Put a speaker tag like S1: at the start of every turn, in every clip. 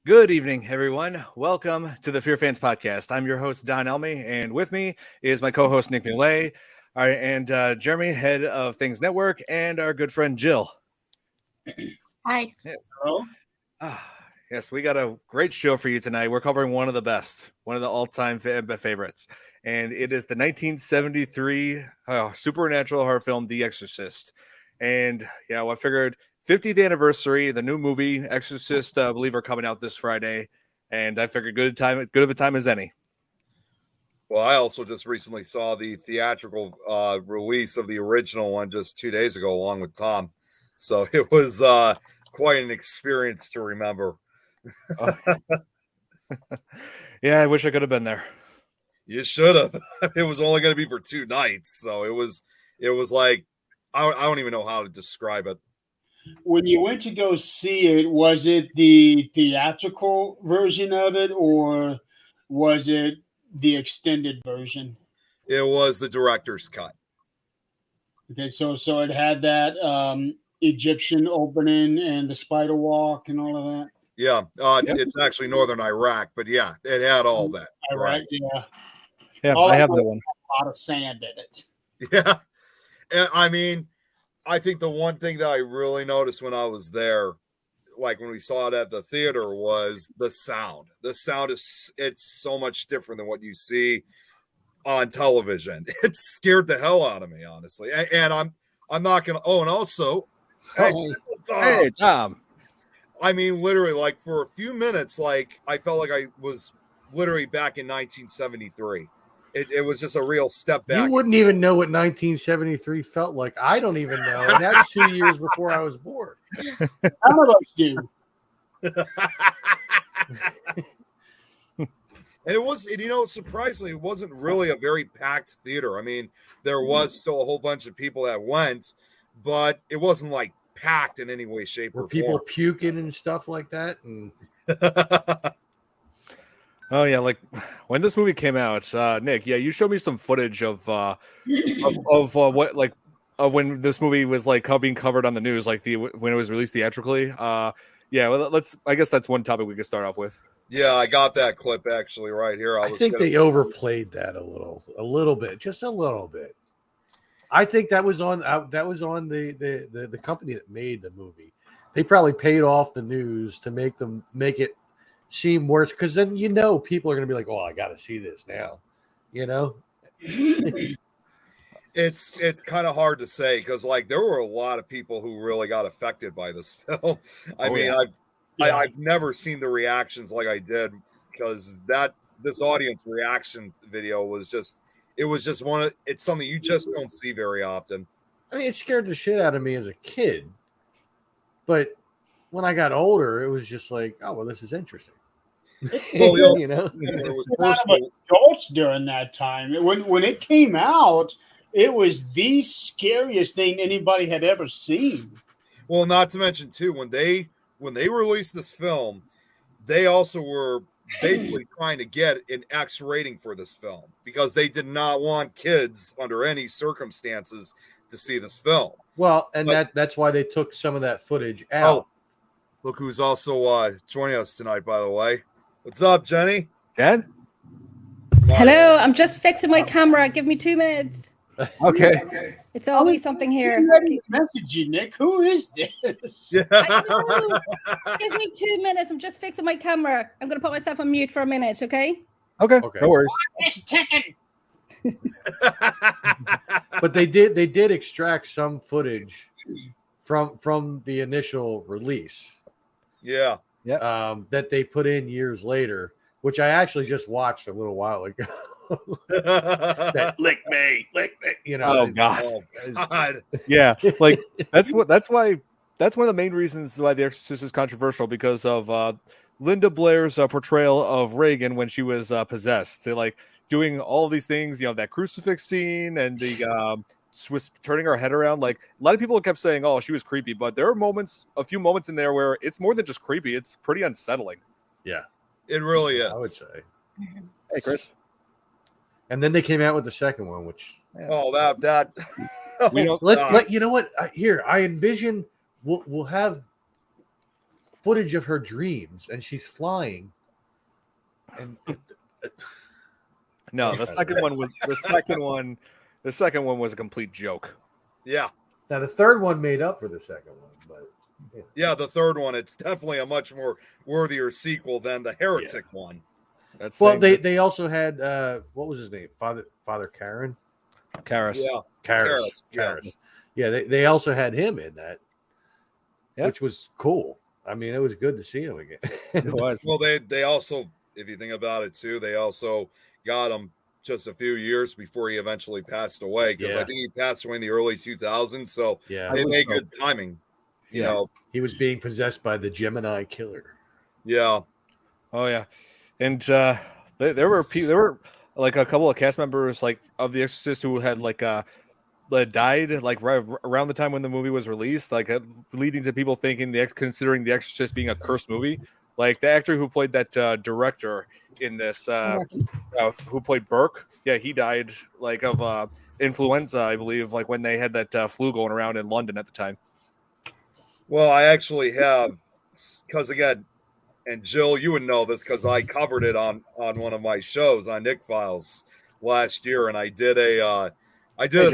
S1: Good evening, everyone. Welcome to the Fearfans podcast. I'm your host, Don Elmy, and with me is my co-host, Nick Mulay, and Jeremy, head of Things Network, and our good friend, Jill.
S2: Hi.
S1: Yes.
S3: Hello.
S1: Yes, we got a great show for you tonight. We're covering one of the best, one of the all-time favorites, and it is the 1973 supernatural horror film, The Exorcist. And, I figured 50th anniversary, the new movie Exorcist, I believe, are coming out this Friday, and I figured good of a time as any.
S3: Well, I also just recently saw the theatrical release of the original one just 2 days ago, along with Tom. So it was quite an experience to remember.
S1: Yeah, I wish I could have been there.
S3: You should have. It was only going to be for 2 nights, so it was like I don't even know how to describe it.
S4: When you went to go see it, was it the theatrical version of it, or was it the extended version?
S3: It was the director's cut.
S4: Okay, so it had that Egyptian opening and the spider walk and all of that.
S3: Yeah, It's actually northern Iraq, but yeah, it had all that.
S4: Iraq,
S1: yeah. I have that one.
S4: A lot of sand in it.
S3: Yeah, and I mean, I think the one thing that I really noticed when I was there, like when we saw it at the theater, was the sound. The sound it's so much different than what you see on television. It scared the hell out of me, honestly. And I'm not gonna. Oh, and also,
S1: hey, Tom.
S3: I mean, literally, like for a few minutes, like I felt like I was literally back in 1973. It was just a real step back.
S5: You wouldn't even know what 1973 felt like. I don't even know. And that's 2 years before I was born.
S4: Some of us do.
S3: And it was, surprisingly, it wasn't really a very packed theater. I mean, there was still a whole bunch of people that went, but it wasn't like packed in any way, shape, or form.
S5: People puking and stuff like that. And
S1: oh yeah, like when this movie came out, Nick. Yeah, you showed me some footage of when this movie was like being covered on the news, like when it was released theatrically. Well, I guess that's one topic we could start off with.
S3: Yeah, I got that clip actually right here.
S5: I think they overplayed that a little bit, just a little bit. I think that was on the company that made the movie. They probably paid off the news to make it seem worse, because then people are going to be like, "Oh, I got to see this now,"
S3: It's kind of hard to say because like there were a lot of people who really got affected by this film. I've never seen the reactions like I did, because this audience reaction video was just it's something you just don't see very often.
S5: I mean, it scared the shit out of me as a kid, but when I got older, it was just like, oh well, this is interesting.
S3: Well,
S4: there was a lot of adults during that time. When it came out, it was the scariest thing anybody had ever seen.
S3: Well, not to mention too, when they released this film, they also were basically trying to get an X rating for this film because they did not want kids under any circumstances to see this film.
S5: Well, and that's why they took some of that footage out.
S3: Oh, look who's also joining us tonight, by the way. What's up, Jenny?
S1: Jen?
S2: Hello, I'm just fixing my camera. Give me 2 minutes.
S1: Okay.
S2: It's always something here.
S4: Message you, Nick. Who is this?
S3: Yeah.
S2: Give me 2 minutes. I'm just fixing my camera. I'm going to put myself on mute for a minute, okay?
S1: Okay. No worries.
S4: It's ticking.
S5: But they did extract some footage from the initial release.
S3: Yeah.
S5: That they put in years later, which I actually just watched a little while ago. That lick me,
S1: Oh God.
S3: Oh, God.
S1: Yeah, like that's one of the main reasons why The Exorcist is controversial, because of Linda Blair's portrayal of Reagan when she was possessed. They're like doing all these things, that crucifix scene and the was turning her head around. Like a lot of people kept saying, "Oh, she was creepy," but there are a few moments in there where it's more than just creepy; it's pretty unsettling.
S5: Yeah,
S3: it really is.
S5: I would say.
S1: Hey, Chris.
S5: And then they came out with the second one, which
S3: that
S5: we don't. You know what? Here, I envision we'll have footage of her dreams, and she's flying. And
S1: No, the second one was the second one. The second one was a complete joke.
S3: Yeah.
S5: now the third one made up for the second one, but
S3: Yeah, the third one, it's definitely a much more worthier sequel than the Heretic one.
S1: That's
S5: well, they also had what was his name? Father Karen.
S1: Karras.
S3: Yeah.
S5: Karras. Yeah, they also had him in that, which was cool. I mean, it was good to see him again.
S1: It was.
S3: Well, they also, if you think about it too, they also got him just a few years before he eventually passed away, because I think he passed away in the early 2000s. So they made good timing. You know,
S5: he was being possessed by the Gemini killer.
S3: Yeah.
S1: Oh yeah, and there were like a couple of cast members like of The Exorcist who had like that died like right around the time when the movie was released, like leading to people thinking considering The Exorcist being a cursed movie. Like the actor who played that director in this, who played Burke, he died like of influenza, I believe, like when they had that flu going around in London at the time.
S3: Well, I actually have, because again, and Jill, you would know this because I covered it on one of my shows on Nick Files last year, and I did a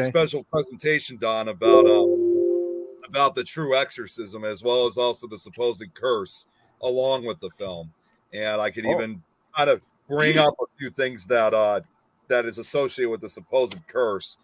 S3: special presentation, Don, about the true exorcism, as well as also the supposed curse along with the film. And I could even kind of bring up a few things that is associated with the supposed curse.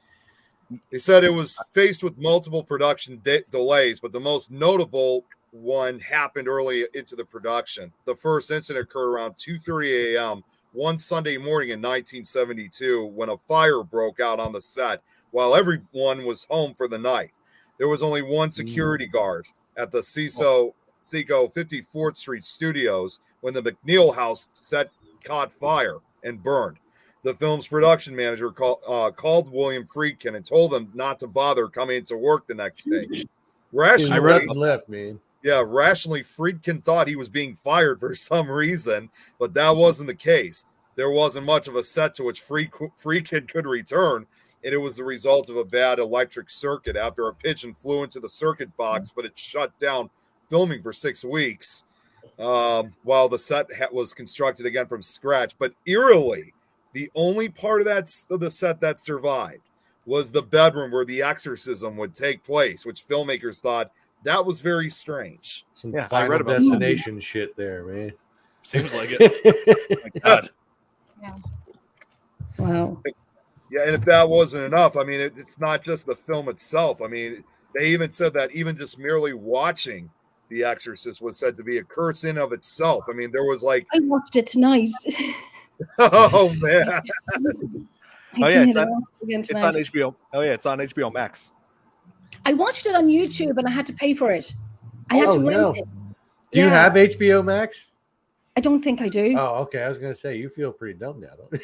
S3: He said it was faced with multiple production delays, but the most notable one happened early into the production. The first incident occurred around 2:30 a.m. one Sunday morning in 1972 when a fire broke out on the set while everyone was home for the night. There was only one security guard at the Seco 54th Street studios when the McNeil house set caught fire and burned. The film's production manager called William Friedkin and told him not to bother coming into work the next day. Rationally, Friedkin thought he was being fired for some reason, but that wasn't the case. There wasn't much of a set to which Friedkin could return, and it was the result of a bad electric circuit after a pigeon flew into the circuit box, but it shut down filming for 6 weeks while the set was constructed again from scratch. But eerily, the only part of the set that survived was the bedroom where the exorcism would take place, which filmmakers thought that was very strange.
S5: Some Final Destination shit there, man.
S1: Seems like it. Oh my God.
S2: Yeah. Wow.
S3: Yeah, and if that wasn't enough, I mean, it's not just the film itself. I mean, they even said that even just merely watching The Exorcist was said to be a curse in of itself. I mean, there was like...
S2: I watched it tonight.
S3: Oh, man.
S1: It's on HBO. Oh, yeah, it's on HBO Max.
S2: I watched it on YouTube and I had to pay for it. I had to rent it.
S5: Do you have HBO Max?
S2: I don't think I do.
S5: Oh, okay. I was going to say, you feel pretty dumb now, don't you?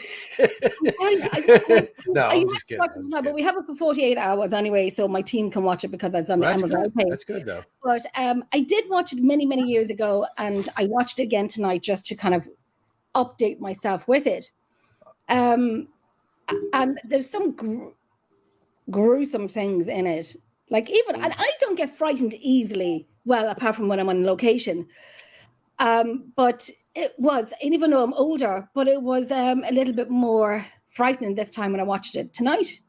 S5: No, I'm just kidding.
S2: But we have it for 48 hours anyway, so my team can watch it because it's on the Amazon page.
S5: That's good, though.
S2: But I did watch it many, many years ago, and I watched it again tonight just to kind of update myself with it. And there's some gruesome things in it. Like and I don't get frightened easily, well, apart from when I'm on location. But it was, and even though I'm older, but it was a little bit more frightening this time when I watched it tonight.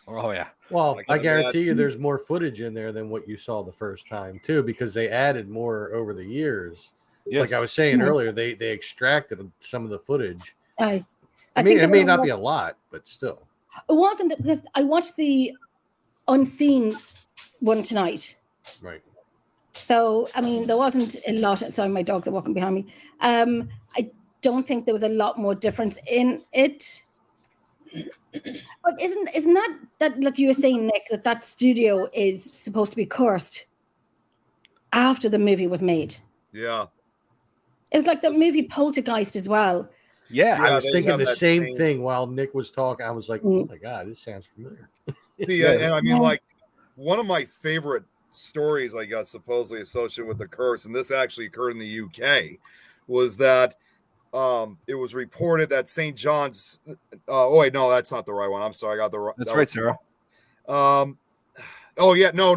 S1: Oh, yeah.
S5: Well, I guarantee you there's more footage in there than what you saw the first time, too, because they added more over the years. Yes. Like I was saying earlier, they extracted some of the footage. I mean, it may not be a lot, but still.
S2: It wasn't, because I watched the unseen one tonight.
S5: Right.
S2: So, I mean, there wasn't a lot. Sorry, my dogs are walking behind me. I don't think there was a lot more difference in it. But isn't that like you were saying, Nick, that studio is supposed to be cursed after the movie was made?
S3: Yeah.
S2: It was like the movie Poltergeist as well.
S5: Yeah, I was thinking the same thing while Nick was talking. I was like, oh my God, this sounds familiar.
S3: And I mean, like, one of my favorite stories, I guess, supposedly associated with the curse, and this actually occurred in the UK, was that it was reported that St. John's. Oh wait, no, that's not the right one. I'm sorry, I got the right.
S1: That's right, Sarah.
S3: Oh yeah, no.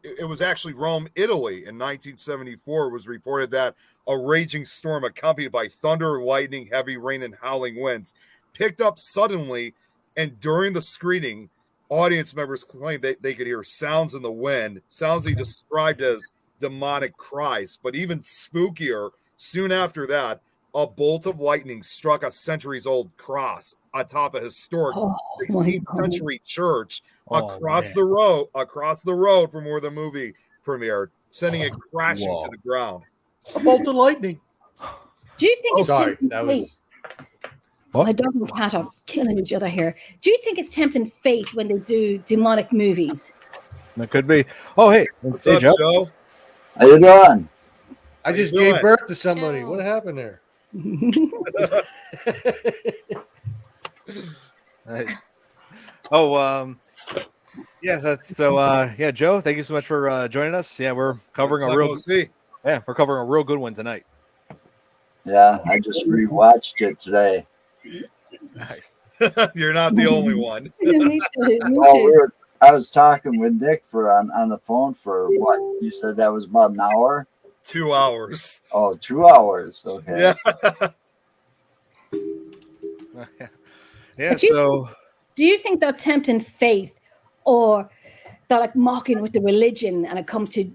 S3: It was actually Rome, Italy, in 1974. It was reported that a raging storm accompanied by thunder, lightning, heavy rain, and howling winds picked up suddenly, and during the screening, audience members claimed they could hear sounds in the wind, sounds they described as demonic cries. But even spookier, soon after that, a bolt of lightning struck a centuries-old cross atop a historic
S2: Oh,
S3: 16th century church across
S5: man.
S3: the road from where the movie premiered, sending it crashing to the ground.
S5: A bolt of lightning.
S2: Do you think it's
S5: Sorry,
S2: tempting
S5: that
S2: fate?
S5: was.
S2: My dog and cat are killing each other here. Do you think it's tempting fate when they do demonic movies?
S1: That could be. Oh, hey.
S3: What's
S1: Hey,
S3: up,
S1: Joe.
S3: Joe?
S6: How you doing?
S5: I just
S3: doing?
S5: gave birth to somebody.
S2: Joe.
S5: What happened there?
S1: Nice. Oh, yeah. Yeah, Joe. Thank you so much for joining us. Yeah, we're covering a real. Yeah, we're covering a real good one tonight.
S6: Yeah, I just rewatched it today.
S1: Nice.
S3: You're not the only one.
S2: Me too.
S6: Well, I was talking with Nick on the phone for what? You said that was about an hour?
S3: 2 hours.
S6: Oh, 2 hours. Okay.
S3: Yeah.
S1: Yeah. So.
S2: Do you think they're tempting faith, or they're like mocking with the religion, and it comes to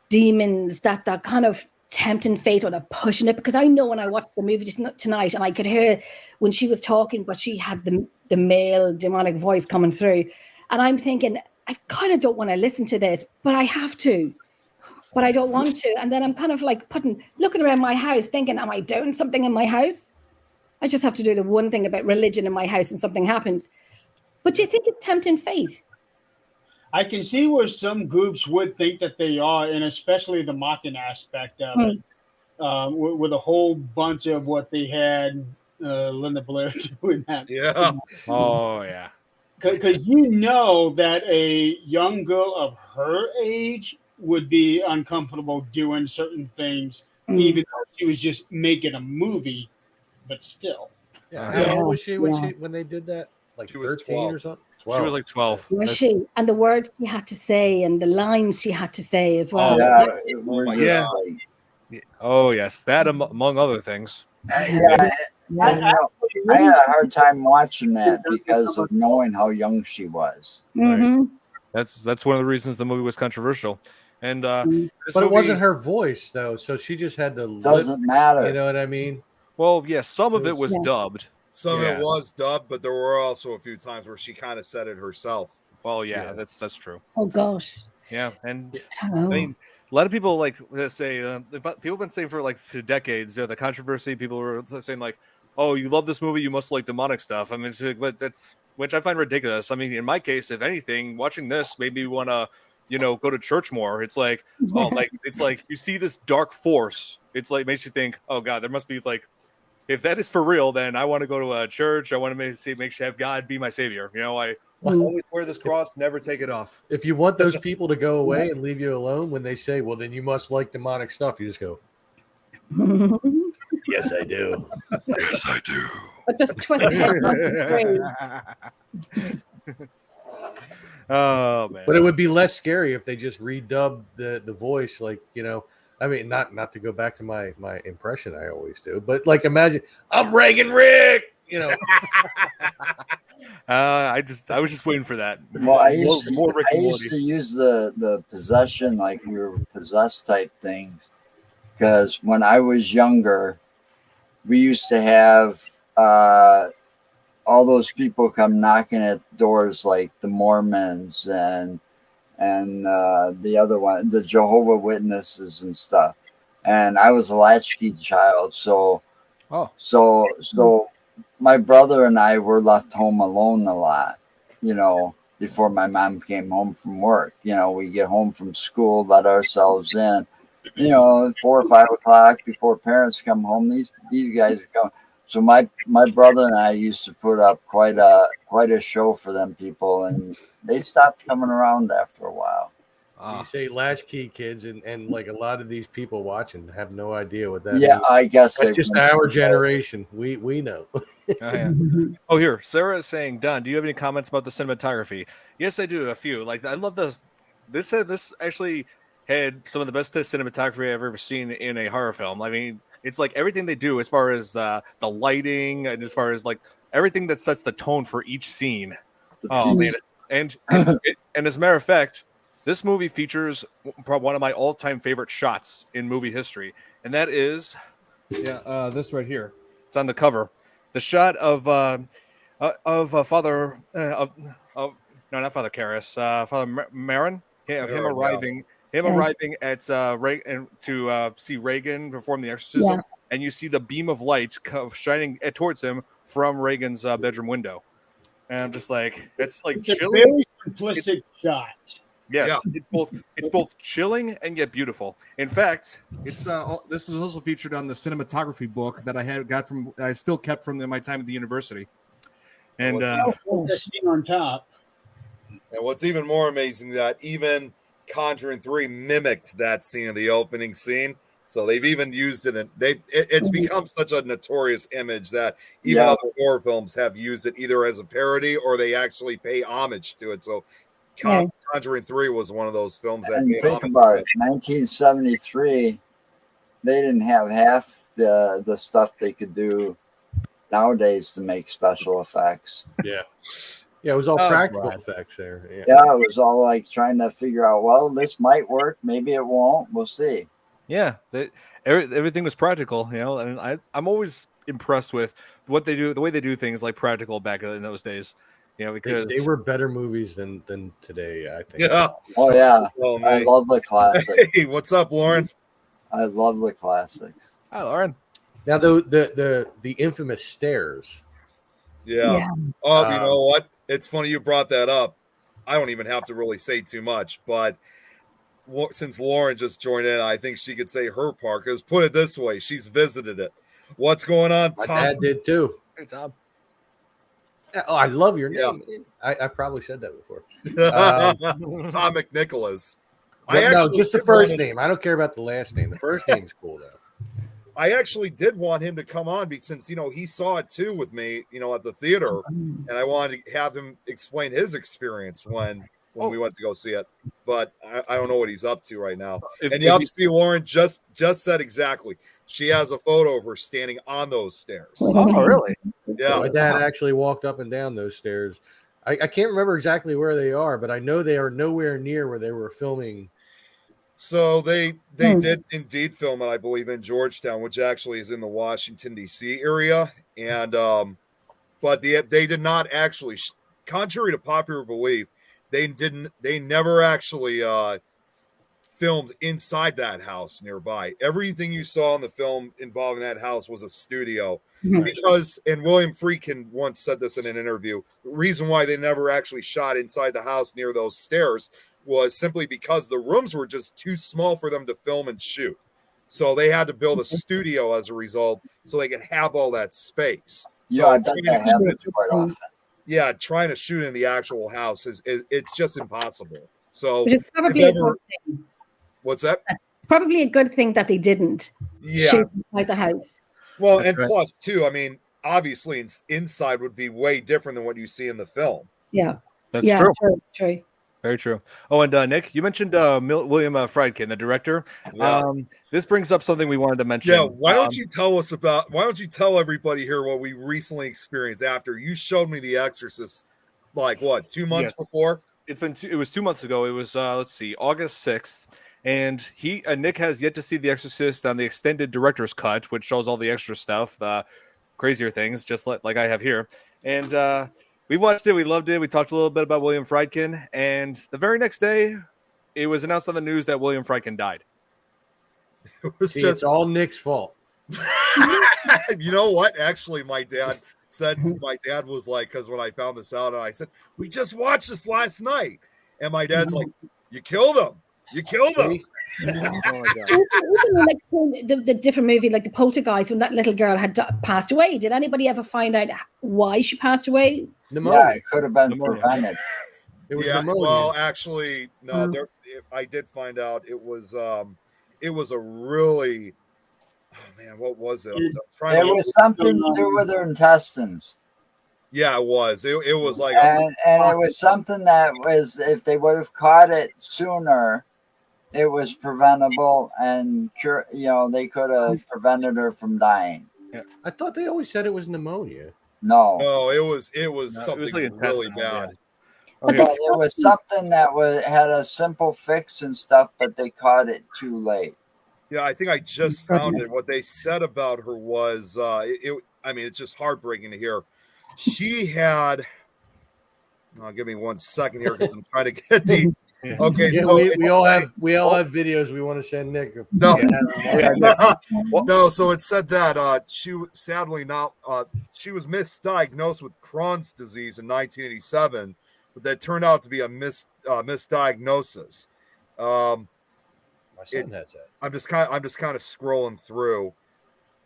S2: demons that they're kind of tempting faith, or they're pushing it? Because I know when I watched the movie tonight, and I could hear when she was talking, but she had the male demonic voice coming through, and I'm thinking, I kind of don't want to listen to this, but I have to. But I don't want to. And then I'm kind of like looking around my house thinking, am I doing something in my house? I just have to do the one thing about religion in my house and something happens. But do you think it's tempting fate?
S4: I can see where some groups would think that they are, and especially the mocking aspect of it, with a whole bunch of what they had Linda Blair doing that.
S3: Yeah.
S1: Oh yeah.
S4: Because you know that a young girl of her age would be uncomfortable doing certain things, even though she was just making a movie, but still.
S5: Yeah. How old was she when they did that? Like
S3: She was
S5: 13 or something? 12.
S1: She was like 12.
S2: Was she? And the words she had to say and the lines she had to say as well.
S6: Yeah.
S1: Oh yes, that among other things.
S6: I had a hard time watching that because of knowing how young she was.
S2: Mm-hmm.
S1: Right. That's one of the reasons the movie was controversial. And
S5: but it wasn't her voice though, so she just had to.
S6: Doesn't matter.
S5: You know what I mean?
S1: Well, yeah, some of it was dubbed.
S3: Some of it was dubbed, but there were also a few times where she kind of said it herself.
S1: Well, yeah. That's true.
S2: Oh gosh.
S1: Yeah, and
S2: I don't know.
S1: I mean, a lot of people like say people have been saying for like decades. The controversy. People were saying like, "Oh, you love this movie, you must like demonic stuff." I mean, it's like, but that's which I find ridiculous. I mean, in my case, if anything, watching this made me want to, go to church more. It's like, it's like you see this dark force. It's like makes you think, oh God, there must be like, if that is for real, then I want to go to a church. I want to make sure have God be my savior. I
S7: always wear this cross, never take it off.
S5: If you want those people to go away and leave you alone, when they say, well, then you must like demonic stuff, you just go, yes, I do.
S1: Yes, I do.
S2: But just twist the head.
S1: Oh man!
S5: But it would be less scary if they just redubbed the voice, like I mean, not to go back to my impression I always do, but like imagine I'm Reagan Rick,
S1: I was just waiting for that.
S6: Well, I used to use the possession, like we were possessed type things, because when I was younger, we used to have all those people come knocking at doors, like the Mormons and the other one, the Jehovah Witnesses and stuff. And I was a latchkey child, so my brother and I were left home alone a lot, before my mom came home from work. We get home from school, let ourselves in, 4 or 5 o'clock before parents come home. These guys are coming. So my brother and I used to put up quite a show for them people, and they stopped coming around after a while.
S5: You say latchkey kids, and like a lot of these people watching have no idea what that
S6: means. I guess
S5: that's just our generation. We know.
S1: Oh, here, Sarah is saying, Don, do you have any comments about the cinematography? Yes, I do. A few. Like, I love the this actually had some of the best cinematography I've ever seen in a horror film. I mean, it's like everything they do as far as the lighting and as far as like everything that sets the tone for each scene. Oh man, and as a matter of fact, this movie features one of my all-time favorite shots in movie history, and that is this right here. It's on the cover. The shot of Father of no, not Father Karras, Father Marin, him arriving at to see Reagan perform the exorcism, and you see the beam of light shining towards him from Reagan's bedroom window, and I'm just like, it's like chilling.
S4: A very simplistic shot.
S1: Yes, it's both chilling and yet beautiful. In fact, it's this is also featured on the cinematography book that I still kept from my time at the university. And
S4: the scene on top.
S3: And what's even more amazing that even Conjuring 3 mimicked that scene in the opening scene. So they've even used it, and it's become such a notorious image that even other horror films have used it either as a parody or they actually pay homage to it. So Conjuring 3 was one of those films that
S6: paid think about it. 1973, they didn't have half the stuff they could do nowadays to make special effects.
S5: Yeah, it was all practical effects there.
S6: Yeah, it was all like trying to figure out, well, this might work, maybe it won't. We'll see.
S1: Yeah, everything was practical, and I'm always impressed with what they do, the way they do things like practical back in those days. Because
S5: they were better movies than today, I think.
S3: Yeah.
S6: Oh yeah. I love the classics.
S3: Hey, what's up, Lauren?
S6: I love the classics.
S1: Hi, Lauren.
S5: Now the infamous stairs.
S3: Yeah. Oh, you know what? It's funny you brought that up. I don't even have to really say too much, but since Lauren just joined in, I think she could say her part. Because put it this way, she's visited it. What's going on, Tom?
S5: My dad did too.
S1: Hey, Tom.
S5: Oh, I love your name. I probably said that before.
S3: Tom McNicholas.
S5: No, just the first name. I don't care about the last name. The first name's cool though.
S3: I actually did want him to come on since he saw it too with me, at the theater, and I wanted to have him explain his experience when we went to go see it. But I don't know what he's up to right now. See, Lauren just said exactly. She has a photo of her standing on those stairs.
S1: Oh, really?
S3: Yeah.
S5: My dad actually walked up and down those stairs. I can't remember exactly where they are, but I know they are nowhere near where they were filming.
S3: So they did indeed film it, I believe, in Georgetown, which actually is in the Washington, D.C. area. And but they did not actually, contrary to popular belief, they never actually filmed inside that house nearby. Everything you saw in the film involving that house was a studio. Because, and William Friedkin once said this in an interview, the reason why they never actually shot inside the house near those stairs was simply because the rooms were just too small for them to film and shoot. So they had to build a studio as a result so they could have all that space.
S6: Yeah, I bet that happens quite often.
S3: Yeah, trying to shoot in the actual house is it's just impossible. So
S2: it's probably a good thing.
S3: What's that?
S2: It's probably a good thing that they didn't shoot inside the house.
S3: Well, and plus too, I mean, obviously inside would be way different than what you see in the film.
S2: Yeah,
S1: that's
S2: true.
S1: Very true. Oh, and Nick, you mentioned William Friedkin, the director.
S3: Yeah.
S1: This brings up something we wanted to mention.
S3: Yeah, why don't you tell everybody here what we recently experienced after you showed me The Exorcist, like what, 2 months before?
S1: It was 2 months ago. It was August 6th. And Nick has yet to see The Exorcist on the extended director's cut, which shows all the extra stuff, the crazier things, just like I have here. And we watched it. We loved it. We talked a little bit about William Friedkin. And the very next day, it was announced on the news that William Friedkin died.
S5: It's all Nick's fault.
S3: You know what? Actually, my dad was like, because when I found this out, I said, we just watched this last night. And my dad's like, you killed him. You killed him.
S2: Like the different movie, like the Poltergeist, when that little girl had passed away. Did anybody ever find out why she passed away?
S6: Pneumonia. Yeah, it could have been prevented.
S5: It was pneumonia.
S3: Well, actually, no. I did find out it was a really. Oh man, what was it?
S6: It was something to do with her intestines.
S3: Yeah, it was. It was like,
S6: and it was something that was, if they would have caught it sooner, it was preventable and cure. You know, they could have prevented her from dying.
S5: Yeah. I thought they always said it was pneumonia.
S6: No,
S3: it was something
S1: like
S3: really
S1: intestinal,
S3: bad.
S1: yeah. Okay.
S6: but it was something that had a simple fix and stuff, but they caught it too late.
S3: Yeah, I think I just found it. What they said about her was, I mean, it's just heartbreaking to hear. She had. Give me 1 second here because I'm trying to get the. Okay,
S5: yeah,
S3: so
S5: we all have videos we want to send Nick.
S3: No,
S5: Yeah.
S3: no. So it said that she sadly not. She was misdiagnosed with Crohn's disease in 1987, but that turned out to be a misdiagnosis.
S5: My son has that.
S3: I'm just kind of scrolling through.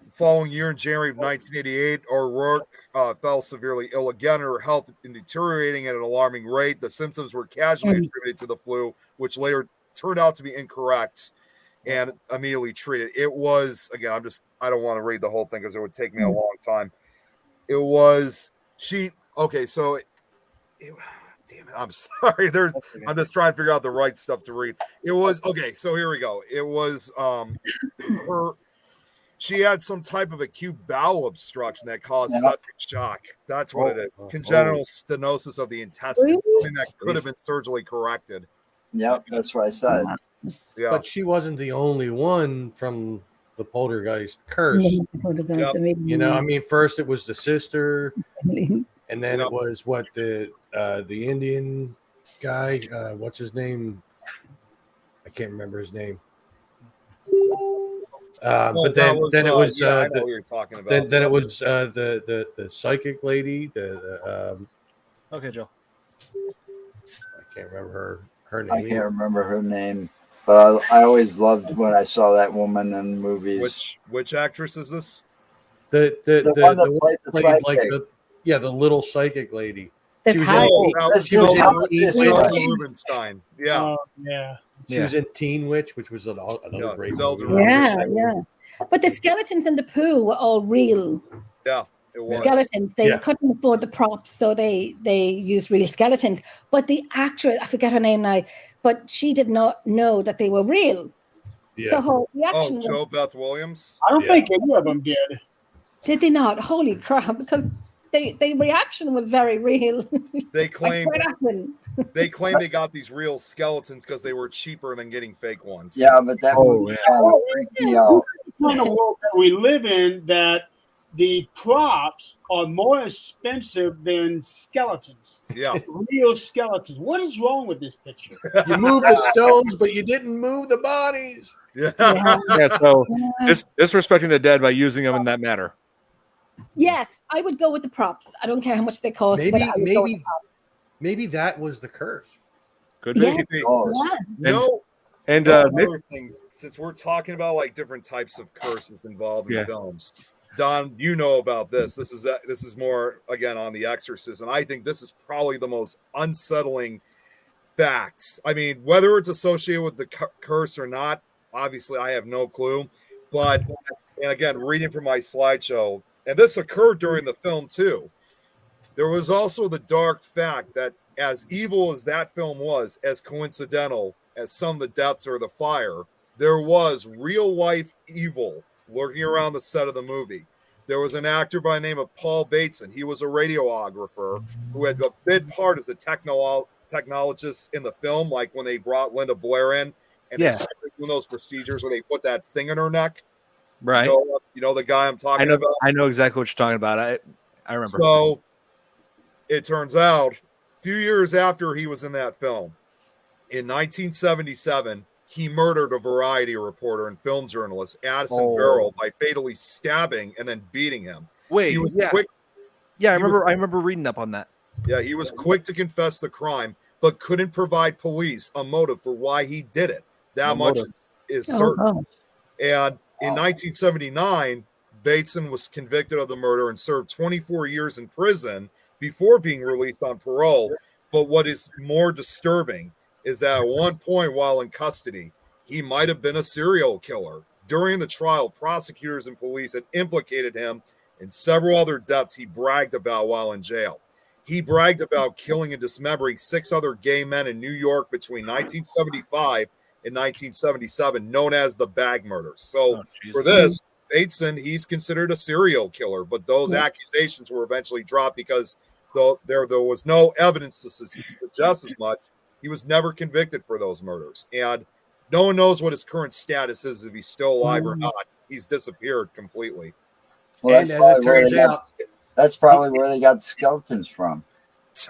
S3: The following year, in January of 1988, O'Rourke fell severely ill again. Her health deteriorating at an alarming rate. The symptoms were casually attributed to the flu, which later turned out to be incorrect, and immediately treated. It was, again, I don't want to read the whole thing because it would take me a long time. It was okay, so damn it, I'm sorry. I'm just trying to figure out the right stuff to read. It was okay, so here we go. It was she had some type of acute bowel obstruction that caused septic shock. That's what it is. Congenital stenosis of the intestines, something that could have been surgically corrected.
S6: Yep, that's what I said.
S3: Yeah.
S5: But she wasn't the only one from the poltergeist curse.
S3: Yep.
S5: You know, I mean, first it was the sister, and then it was the Indian guy. What's his name? I can't remember his name. But then it was
S3: I know what you're talking about.
S5: Then it was the psychic lady.
S1: Okay, Joe.
S5: I can't remember her name.
S6: I can't remember her name, but I always loved when I saw that woman in movies.
S3: Which actress is this?
S6: The one that played the psychic.
S5: Like the little psychic lady.
S2: She
S5: was in
S3: Rubinstein. Yeah.
S4: Yeah.
S5: She was in Teen Witch, which was another great movie.
S2: Yeah. But the skeletons in the pool were all real.
S3: Yeah, it was.
S2: Skeletons. They couldn't afford the props, so they used real skeletons. But the actress, I forget her name now, but she did not know that they were real.
S5: Yeah.
S2: So her reaction
S3: Jo Beth Williams?
S4: I don't think any of them did.
S2: Did they not? Holy crap! Because the reaction was very real.
S3: They claimed
S2: like,
S3: they got these real skeletons because they were cheaper than getting fake ones.
S6: Yeah, but that
S4: kind of world that we live in, that the props are more expensive than skeletons.
S3: Yeah,
S4: real skeletons. What is wrong with this picture?
S5: You moved the stones, but you didn't move the bodies.
S3: Yeah.
S1: So disrespecting the dead by using them in that manner.
S2: Yes, I would go with the props. I don't care how much they cost.
S5: Maybe
S2: that
S5: was the curse.
S1: Could be.
S3: And another thing, since we're talking about like different types of curses involved in films, Don, you know about this. This is more again on The Exorcist, and I think this is probably the most unsettling fact. I mean, whether it's associated with the curse or not, obviously I have no clue. But and again, reading from my slideshow, and this occurred during the film too. There was also the dark fact that as evil as that film was, as coincidental as some of the deaths or the fire, there was real life evil lurking around the set of the movie. There was an actor by the name of Paul Bateson. He was a radiographer who had a big part as a technologist in the film, like when they brought Linda Blair in and they started doing those procedures where they put that thing in her neck.
S1: Right.
S3: You know the guy I'm talking about?
S1: I know exactly what you're talking about. I remember.
S3: So it turns out a few years after he was in that film, in 1977, he murdered a Variety reporter and film journalist, Addison Verrill, by fatally stabbing and then beating him.
S1: Wait,
S3: he was
S1: quick. Yeah, I remember reading up on that.
S3: Yeah, he was quick to confess the crime, but couldn't provide police a motive for why he did it. That much is certain. And in 1979, Bateson was convicted of the murder and served 24 years in prison before being released on parole. But what is more disturbing is that at one point while in custody, he might have been a serial killer. During the trial, prosecutors and police had implicated him and several other deaths he bragged about while in jail. He bragged about killing and dismembering 6 other gay men in New York between 1975 and 1977, known as the Bag Murders. So for this, Bateson, he's considered a serial killer, but those accusations were eventually dropped because though there was no evidence to suggest as much. He was never convicted for those murders, and no one knows what his current status is, if he's still alive or not. He's disappeared completely.
S6: Well, that's probably where they got the skeletons from.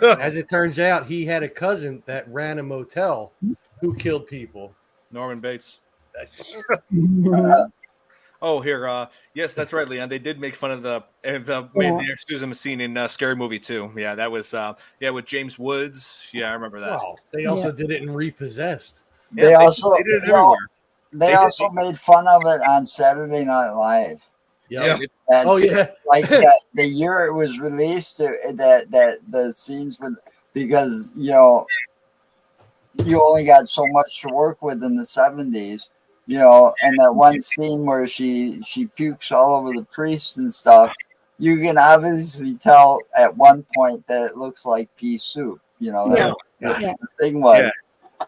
S5: As it turns out, he had a cousin that ran a motel who killed people.
S1: Norman Bates. Oh, here. Yes, that's right, Leon. They did make fun of the exorcism scene in Scary Movie 2. Yeah, that was with James Woods. Yeah, I remember that.
S5: Well, they also did it in Repossessed.
S6: Yeah, they also did it everywhere. They also made fun of it on Saturday Night Live.
S5: Yeah.
S6: Like the year it was released, that the scenes with, because you only got so much to work with in the 70s. And that one scene where she pukes all over the priest and stuff, you can obviously tell at one point that it looks like pea soup. The thing was. Yeah.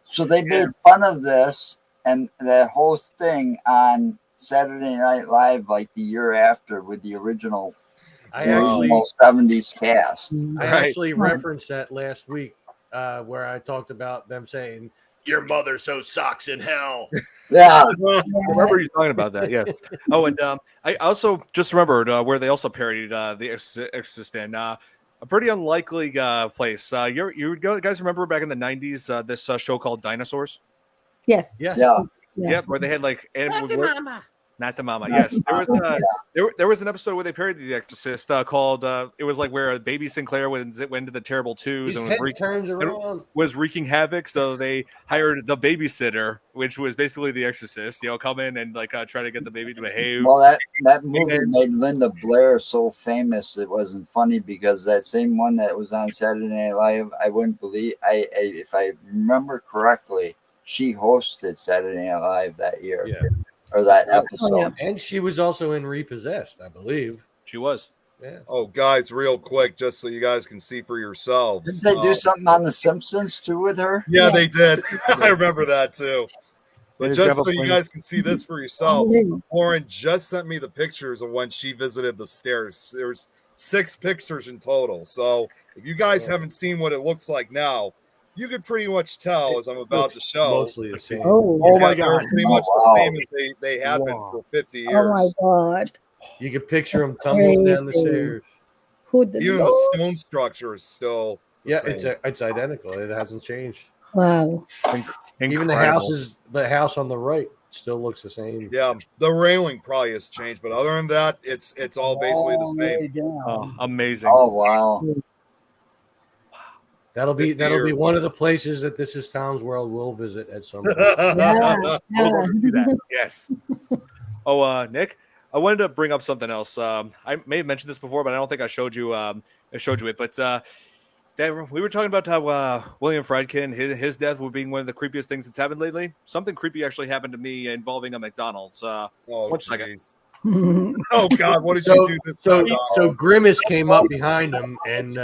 S6: So they made fun of this and the whole thing on Saturday Night Live like the year after with the original 70s cast.
S5: I actually referenced that last week where I talked about them saying, "Your mother sews socks in hell."
S6: Yeah.
S1: I remember you talking about that, yes. Oh, and I also just remembered where they also parodied The Exorcist in a pretty unlikely place. You guys remember back in the 90s this show called Dinosaurs?
S2: Yes.
S1: Yeah, where they had like... Not the mama. Yes, there was an episode where they parodied The Exorcist called it was like where baby Sinclair went into the terrible twos and was wreaking havoc. So they hired the babysitter, which was basically The Exorcist. Come in and like try to get the baby to behave.
S6: Well, that movie made Linda Blair so famous it wasn't funny, because that same one that was on Saturday Night Live, I wouldn't believe. If I remember correctly, she hosted Saturday Night Live that year. Yeah. Or that episode.
S5: And she was also in Repossessed, I believe.
S1: She was.
S5: Yeah.
S3: Oh, guys, real quick, just so you guys can see for yourselves.
S6: Did they do something on The Simpsons too with her?
S3: Yeah, they did. I remember that too. But just so you guys can see this for yourselves, Lauren just sent me the pictures of when she visited the stairs. There's 6 pictures in total. So if you guys haven't seen what it looks like now, you could pretty much tell, as I'm about to show.
S5: Mostly the same.
S1: Oh my God.
S3: They're pretty much the same as they have been for 50 years.
S2: Oh my God.
S5: You can picture them tumbling down the stairs.
S3: Even the stone structure is still
S5: the same. It's identical. It hasn't changed.
S2: Wow.
S5: Even the house on the right still looks the same.
S3: Yeah, the railing probably has changed, but other than that, it's all basically the same.
S1: Oh, amazing.
S6: Oh wow.
S5: That'll be one of the places that This Is Tom's World will visit at some point.
S1: Yes. Oh, Nick, I wanted to bring up something else. I may have mentioned this before, but I don't think I showed you it. But we were talking about how William Friedkin, his death would being one of the creepiest things that's happened lately. Something creepy actually happened to me involving a McDonald's. One second.
S3: Oh God, what did you do this time?
S5: So Grimace came up behind him and.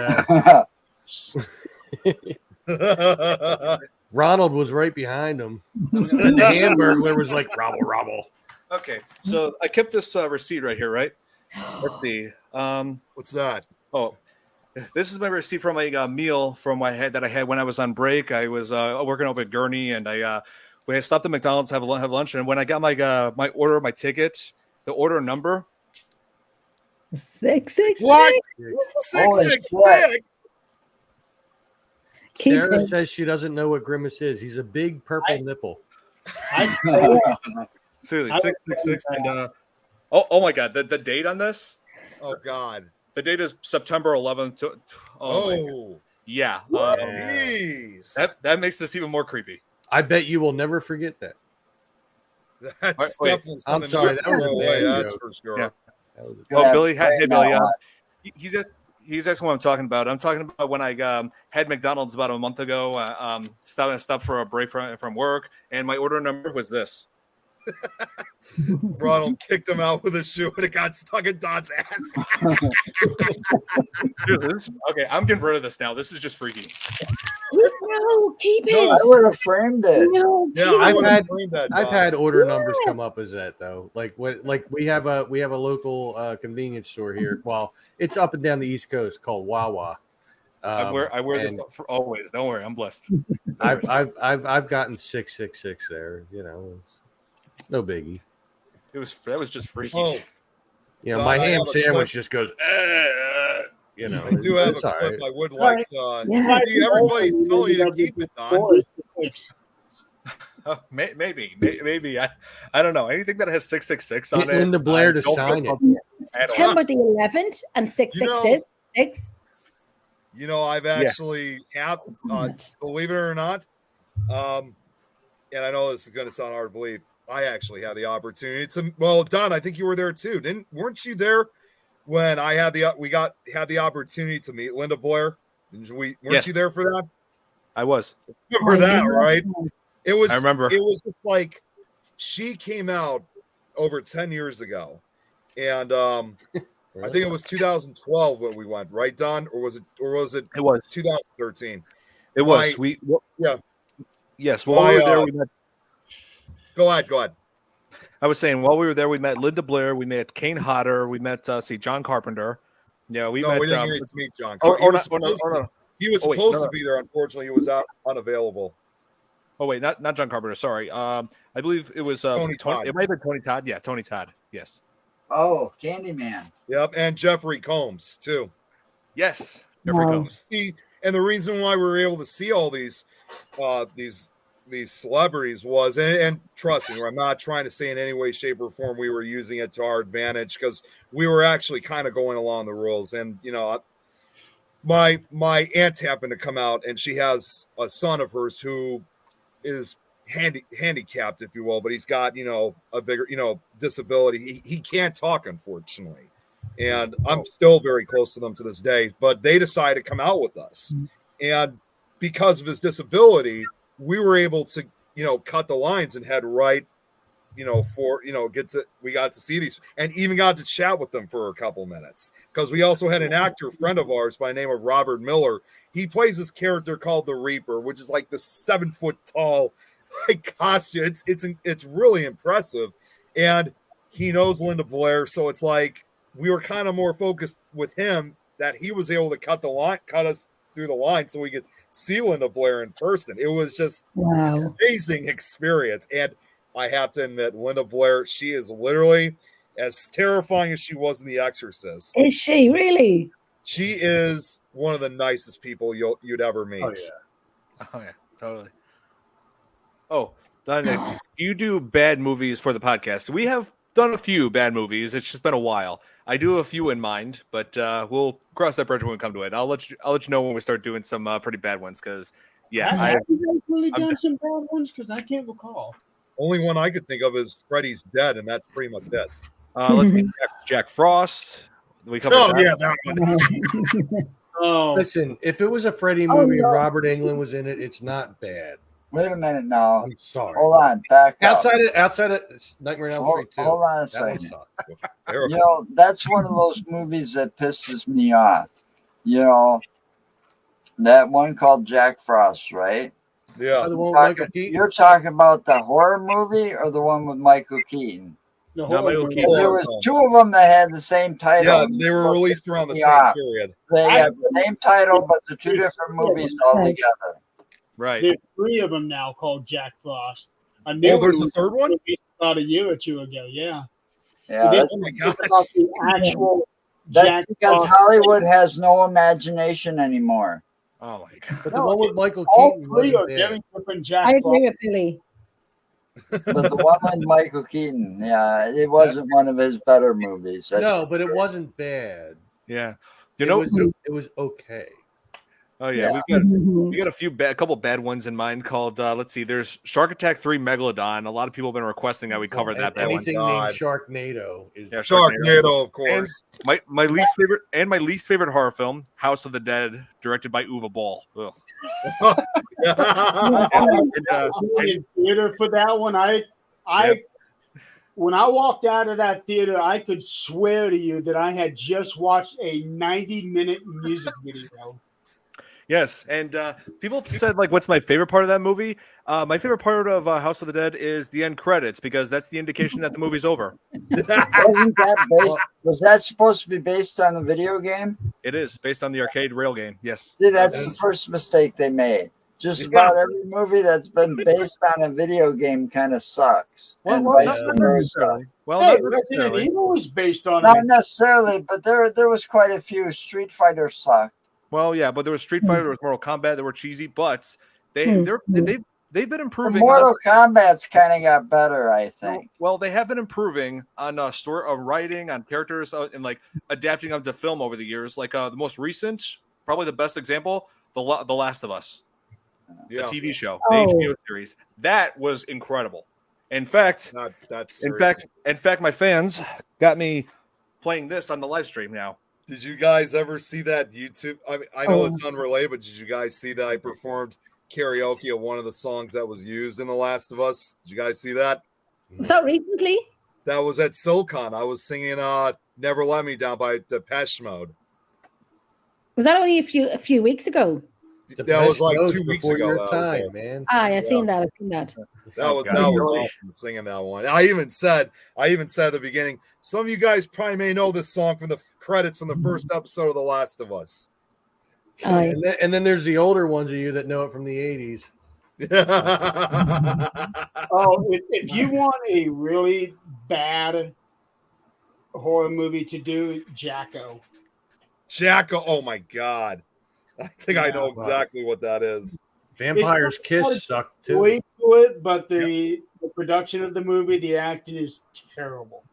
S5: Ronald was right behind him. And the Hamburglar was like, "Robble, robble."
S1: Okay, so I kept this receipt right here, right? Let's see.
S3: What's that?
S1: Oh, this is my receipt from a meal from my head that I had when I was on break. I was working up at Gurney, and we stopped at McDonald's to have lunch. And when I got my order, my ticket, the order number
S2: 666.
S3: What? 666.
S5: Sarah says she doesn't know what Grimace is. He's a big purple nipple.
S1: Seriously, 666. And oh my God, the date on this?
S3: Oh God,
S1: the date is September 11th. Yeah.
S3: Jeez.
S1: That makes this even more creepy.
S5: I bet you will never forget that.
S3: That's definitely.
S5: I'm sorry, that was a bad joke.
S3: That's for sure.
S1: Yeah. Oh, Billy, hey Billy. He's asking what I'm talking about. I'm talking about when I had McDonald's about a month ago. Stopped for a break from work, and my order number was this.
S3: Ronald kicked him out with a shoe, and it got stuck in Don's ass.
S1: Dude, okay, I'm getting rid of this now. This is just freaky.
S2: No, keep it.
S3: No,
S6: I would have framed it.
S2: No,
S3: Yeah,
S2: keep
S3: I
S2: it.
S3: would have framed that.
S5: I've
S3: Don.
S5: had order numbers come up as that though. Like we have a local convenience store here. Well, it's up and down the East Coast called Wawa.
S1: I wear this for always. Don't worry, I'm blessed.
S5: I've gotten 666 there. You know, it's no biggie.
S1: That was just freaky.
S3: Oh,
S5: You know,
S3: Don,
S5: my
S3: I
S5: ham
S3: have a
S5: sandwich
S3: clip.
S5: just goes. You know,
S3: I do have a
S5: it's all
S3: clip
S5: right.
S3: I would like to.
S2: Yeah.
S3: See, everybody's telling you to keep it, Don.
S1: Maybe. I don't know. Anything that has 666 on
S5: Get
S1: it.
S5: Linda Blair to
S1: don't
S5: sign
S1: feel
S5: it.
S2: September the 11th and 666.
S3: You know, I've actually have, believe it or not, and I know this is going to sound hard to believe, I actually had the opportunity to. Well, Don, I think you were there too. Weren't you there when I had the opportunity to meet Linda Blair? Weren't you there for that?
S1: I was.
S3: Remember that, right? It was.
S1: I remember.
S3: It was just like she came out over 10 years ago, and I think it was 2012 when we went, right, Don? Or was it?
S1: It was
S3: 2013.
S1: It was. Yes. While we were there, we met.
S3: Go ahead.
S1: I was saying while we were there, we met Linda Blair, we met Kane Hodder, we met John Carpenter. Yeah, we met.
S3: We didn't get to meet John.
S1: He
S3: was supposed to be there. Unfortunately, he was unavailable.
S1: Oh wait, not John Carpenter. Sorry. I believe it was
S3: Tony Todd.
S1: It might have been Tony Todd. Yeah, Tony Todd. Yes.
S6: Oh, Candyman.
S3: Yep, and Jeffrey Combs too.
S1: Yes, Jeffrey Combs.
S3: And the reason why we were able to see all these celebrities was, and trust me, I'm not trying to say in any way, shape, or form we were using it to our advantage, because we were actually kind of going along the rules. And you know, my aunt happened to come out, and she has a son of hers who is handicapped, if you will, but he's got, you know, a bigger, you know, disability. He can't talk, unfortunately. And I'm still very close to them to this day, but they decided to come out with us. And because of his disability, we were able to, you know, cut the lines and head right, you know, we got to see these and even got to chat with them for a couple minutes, because we also had an actor friend of ours by the name of Robert Miller. He plays this character called the Reaper, which is like the 7 foot tall costume. It's really impressive. And he knows Linda Blair. So it's like, we were kind of more focused with him that he was able to cut us through the line so we could see Linda Blair in person. It was just an amazing experience. And I have to admit, Linda Blair, she is literally as terrifying as she was in The Exorcist.
S2: Is she really?
S3: She is one of the nicest people you'd ever meet.
S1: Oh yeah, totally. Oh, Don, you do bad movies for the podcast. We have done a few bad movies. It's just been a while. I do have a few in mind, but we'll cross that bridge when we come to it. I'll let you know when we start doing some pretty bad ones, because
S4: have you guys really done some bad ones? Because I can't recall.
S3: Only one I could think of is Freddy's Dead, and that's pretty much it.
S1: Let's see, Jack Frost.
S3: That one.
S4: Oh,
S5: Listen, if it was a Freddy movie and Robert Englund was in it, it's not bad.
S6: Wait a minute now.
S5: I'm sorry.
S6: Hold on, back up.
S5: Outside of Nightmare on Elm Street 2.
S6: Hold on a second. You know, that's one of those movies that pisses me off. You know, that one called Jack Frost, right?
S3: Yeah.
S6: You're talking about the horror movie or the one with Michael Keaton?
S1: Michael Keaton.
S6: There was two of them that had the same title.
S3: Yeah, they were released around the same period.
S6: They have the same title, but they're two different movies altogether.
S1: Right.
S4: There's 3 of them now called Jack Frost.
S3: There's a third one?
S4: About a year or 2 ago, yeah.
S6: Yeah,
S3: oh my gosh.
S4: The actual
S6: that's
S4: Jack
S6: because
S4: Frost.
S6: Hollywood has no imagination anymore.
S1: Oh my god!
S5: But the one with Michael
S4: All
S5: Keaton
S4: 3 are
S5: wasn't
S4: very
S5: bad.
S4: different Jack
S2: I
S4: Frost.
S2: agree with Billy.
S6: But the one with Michael Keaton, yeah, it wasn't one of his better movies.
S5: No, but it wasn't bad.
S1: Yeah,
S5: It was okay.
S1: Oh yeah, we got a couple bad ones in mind. Called let's see, there's Shark Attack 3 Megalodon. A lot of people have been requesting that we cover that bad one.
S5: Anything named Sharknado is
S3: Sharknado, of course.
S1: And my least favorite horror film, House of the Dead, directed by Uwe Boll. Ugh.
S4: In theater for that one, I when I walked out of that theater, I could swear to you that I had just watched a 90-minute music video.
S1: Yes, and people said like, "What's my favorite part of that movie?" My favorite part of House of the Dead is the end credits because that's the indication that the movie's over.
S6: Was that supposed to be based on a video game?
S1: It is based on the arcade rail game. Yes.
S6: See, that's the first mistake they made. Just about every movie that's been based on a video game kind of sucks.
S1: Well,
S6: and
S1: not
S6: vice
S1: necessarily.
S6: versa.
S1: Well,
S4: Hey,
S1: not
S4: Resident
S1: necessarily.
S4: Evil was based on
S6: Not necessarily, but there was quite a few. Street Fighter sucked.
S1: Well, yeah, but there was Street Fighter, there was Mortal Kombat, they were cheesy, but they've been improving.
S6: Mortal Kombat's kind of got better, I think.
S1: Well, they have been improving on story, writing, on characters, and like adapting them to film over the years. Like the most recent, probably the best example, the Last of Us, the TV show, the HBO series. That was incredible. In fact, in fact, my fans got me playing this on the live stream now.
S3: Did you guys ever see that YouTube? I mean, I know it's unrelated, but did you guys see that I performed karaoke of one of the songs that was used in The Last of Us? Did you guys see that?
S2: Was that recently?
S3: That was at SoCon. I was singing "Never Let Me Down" by Depeche Mode.
S2: Was that only a few weeks ago?
S3: That was like 2 weeks ago.
S2: Man. I've seen that. I've seen that.
S3: That was awesome singing that one. I even said at the beginning, some of you guys probably may know this song from the credits from the first episode of The Last of Us.
S5: And then there's the older ones of you that know it from the 80s.
S4: If you want a really bad horror movie to do, Jacko.
S3: Jacko, oh my God. I think I know exactly what that is.
S5: Vampire's Kiss sucked too.
S4: Wait to it, but the production of the movie, the acting is terrible.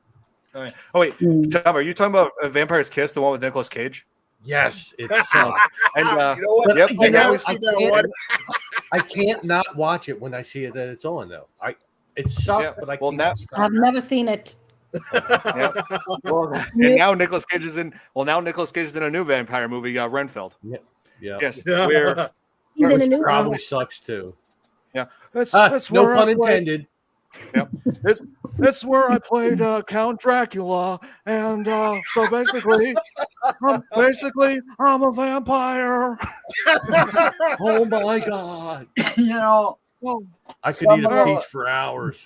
S1: Oh wait, Tom, are you talking about Vampire's Kiss, the one with Nicolas Cage?
S5: Yes, it sucks.
S1: And
S3: you know what?
S1: Yep,
S5: I can't not watch it when I see it that it's on though. It sucked, but I can't stop.
S2: I've never seen it.
S1: And now Nicolas Cage is in. Well, now Nicolas Cage is in a new vampire movie, Renfield.
S5: Yeah.
S1: Yes. Where
S2: he's in a new
S5: probably sucks too.
S1: Yeah. That's
S5: no pun intended.
S1: Yep. It's where I played Count Dracula, and so basically, I'm a vampire.
S5: Oh my God!
S6: I
S5: could eat a peach for hours.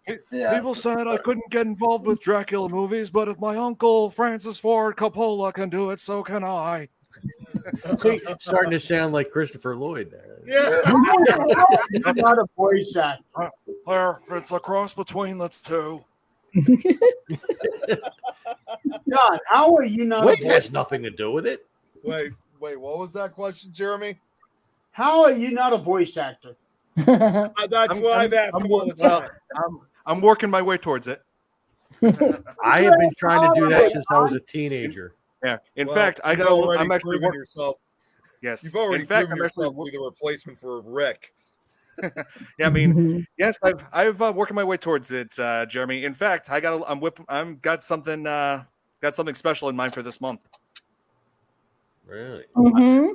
S1: People said I couldn't get involved with Dracula movies, but if my uncle Francis Ford Coppola can do it, so can I.
S5: Starting to sound like Christopher Lloyd there.
S4: Yeah. Not a voice actor.
S1: It's a cross between the two.
S4: John, how are you not?
S5: Wait, has nothing to do with it.
S3: Wait, what was that question, Jeremy?
S4: How are you not a voice actor?
S3: That's what I've asked all the time.
S1: I'm working my way towards it.
S5: I have been trying to do that since I was a teenager.
S1: Yeah. In fact, I'm actually
S3: proven yourself.
S1: Yes.
S3: You've already proven yourself to be the replacement for Rick.
S1: Yeah, I mean, yes, I've working my way towards it, Jeremy. In fact, got something special in mind for this month.
S5: Really?
S2: Mm-hmm.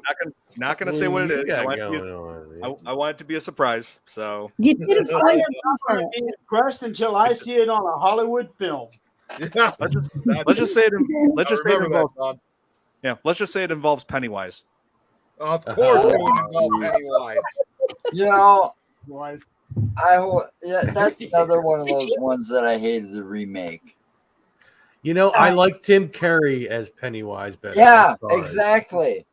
S1: Not gonna say what it is. I want it to be a surprise. So
S2: you didn't find it.
S4: I'm not going to be impressed until I see it on a Hollywood film.
S3: Yeah,
S1: let's just say it involves. Yeah, let's just say it involves Pennywise.
S3: Of course, it would involve Pennywise.
S6: That's another one of those ones that I hated the remake.
S5: I like Tim Curry as Pennywise better.
S6: Yeah, exactly.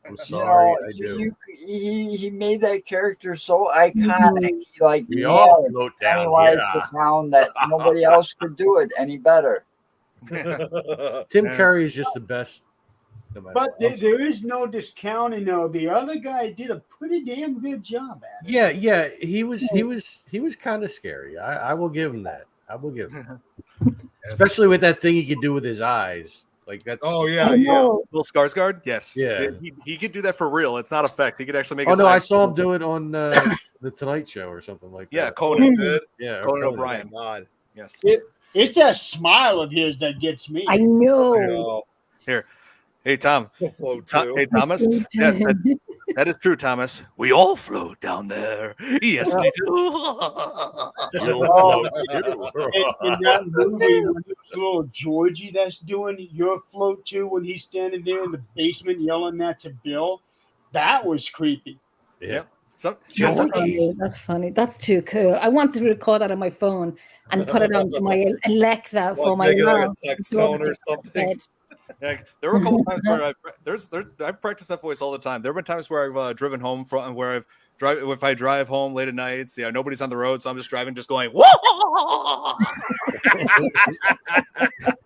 S5: I'm sorry, I do.
S6: He made that character so iconic. He
S5: nailed
S6: Pennywise to town that nobody else could do it any better.
S5: Tim Curry is just the best.
S4: But there is no discounting. The other guy did a pretty damn good job at
S5: it. Yeah, he was kind of scary. I will give him that. I will give him that. Especially with that thing he could do with his eyes. Like that's
S1: Little Skarsgård? Yes.
S5: Yeah.
S1: He could do that for real. It's not effect. He could actually make
S5: I saw him do it on the Tonight Show or something like that.
S1: Yeah, Conan did.
S5: Yeah,
S1: Conan O'Brien.
S3: God.
S1: Yes.
S4: It's that smile of his that gets me.
S2: I know.
S1: Here. Hey, Tom.
S3: Float too.
S1: Hey, Thomas. Yes, that is true, Thomas. We all float down there. Yes, we do.
S4: Oh, in that movie, when it's little Georgie that's doing your float too, when he's standing there in the basement yelling that to Bill, that was creepy.
S1: Yeah. Some,
S2: That's funny. That's funny. That's too cool. I want to record that on my phone and put it onto my Alexa for my
S3: Make it like
S2: alarm.
S3: a text tone or something.
S1: Yeah, there were a couple times where I've practiced that voice all the time. There have been times where I've driven home from where if I drive home late at nights, nobody's on the road, so I'm just driving, just going whoa,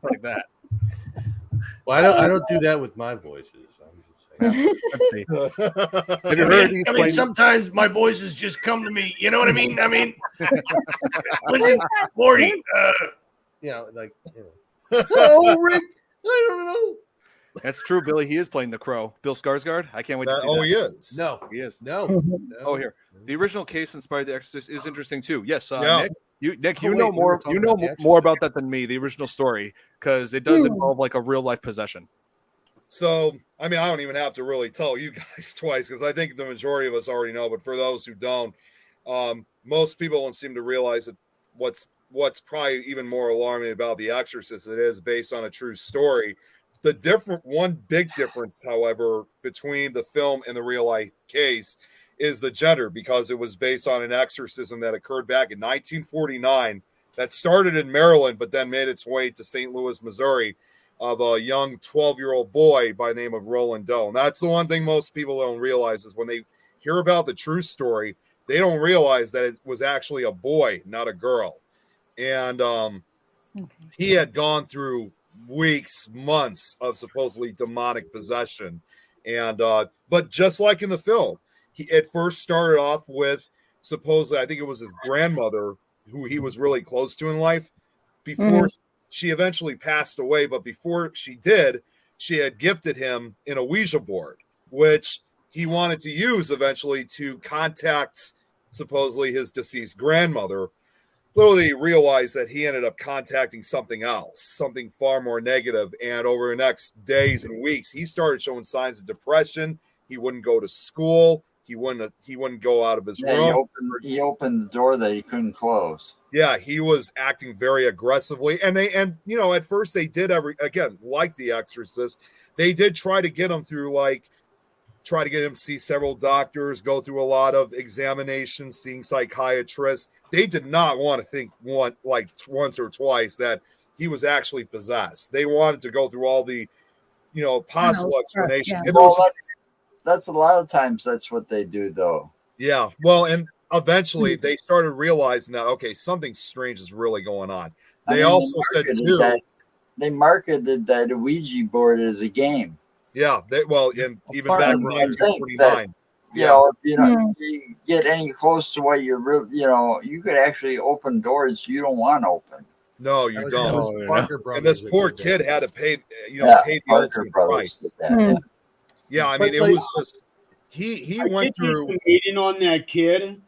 S1: like that.
S5: Well, I don't do that with my voices.
S1: Yeah. Have you heard?
S5: I mean, sometimes my voices just come to me. You know what I mean? Listen, Morty. Oh, Rick. I don't know.
S1: That's true, Billy. He is playing the Crow. Bill Skarsgård. I can't wait to see that.
S3: He is.
S5: No,
S1: he is.
S5: No.
S1: Oh, here. The original case inspired The Exorcist is interesting too. Yes,
S3: yeah.
S1: Nick, you know more about that than me. The original story, because it does involve like a real life possession.
S3: So, I mean, I don't even have to really tell you guys twice because I think the majority of us already know. But for those who don't, most people don't seem to realize that what's probably even more alarming about The Exorcist, it is based on a true story. One big difference, however, between the film and the real life case is the gender, because it was based on an exorcism that occurred back in 1949 that started in Maryland, but then made its way to St. Louis, Missouri, of a young 12-year-old boy by the name of Roland Doe. And that's the one thing most people don't realize is when they hear about the true story, they don't realize that it was actually a boy, not a girl. And he had gone through weeks, months of supposedly demonic possession. And but just like in the film, he at first started off with supposedly, I think it was his grandmother who he was really close to in life before she eventually passed away. But before she did, she had gifted him in a Ouija board, which he wanted to use eventually to contact supposedly his deceased grandmother. Little did he realize that he ended up contacting something else, something far more negative. And over the next days and weeks, he started showing signs of depression. He wouldn't go to school. He wouldn't go out of his room.
S6: He opened the door that he couldn't close.
S3: Yeah, he was acting very aggressively. And at first they did like The Exorcist, they did try to get him to see several doctors, go through a lot of examinations, seeing psychiatrists. They did not want to think once or twice that he was actually possessed. They wanted to go through all the, possible explanations.
S6: Yeah. Well, that's a lot of times that's what they do, though.
S3: Yeah. Well, and eventually they started realizing that, okay, something strange is really going on. They
S6: they marketed that Ouija board as a game.
S3: Yeah, and even back in 1949.
S6: You get any close to what you're, you could actually open doors you don't want to open.
S3: No, you don't. And this poor kid had to pay, pay the ultimate price. Yeah, I mean, it was just he went through
S4: waiting on that kid.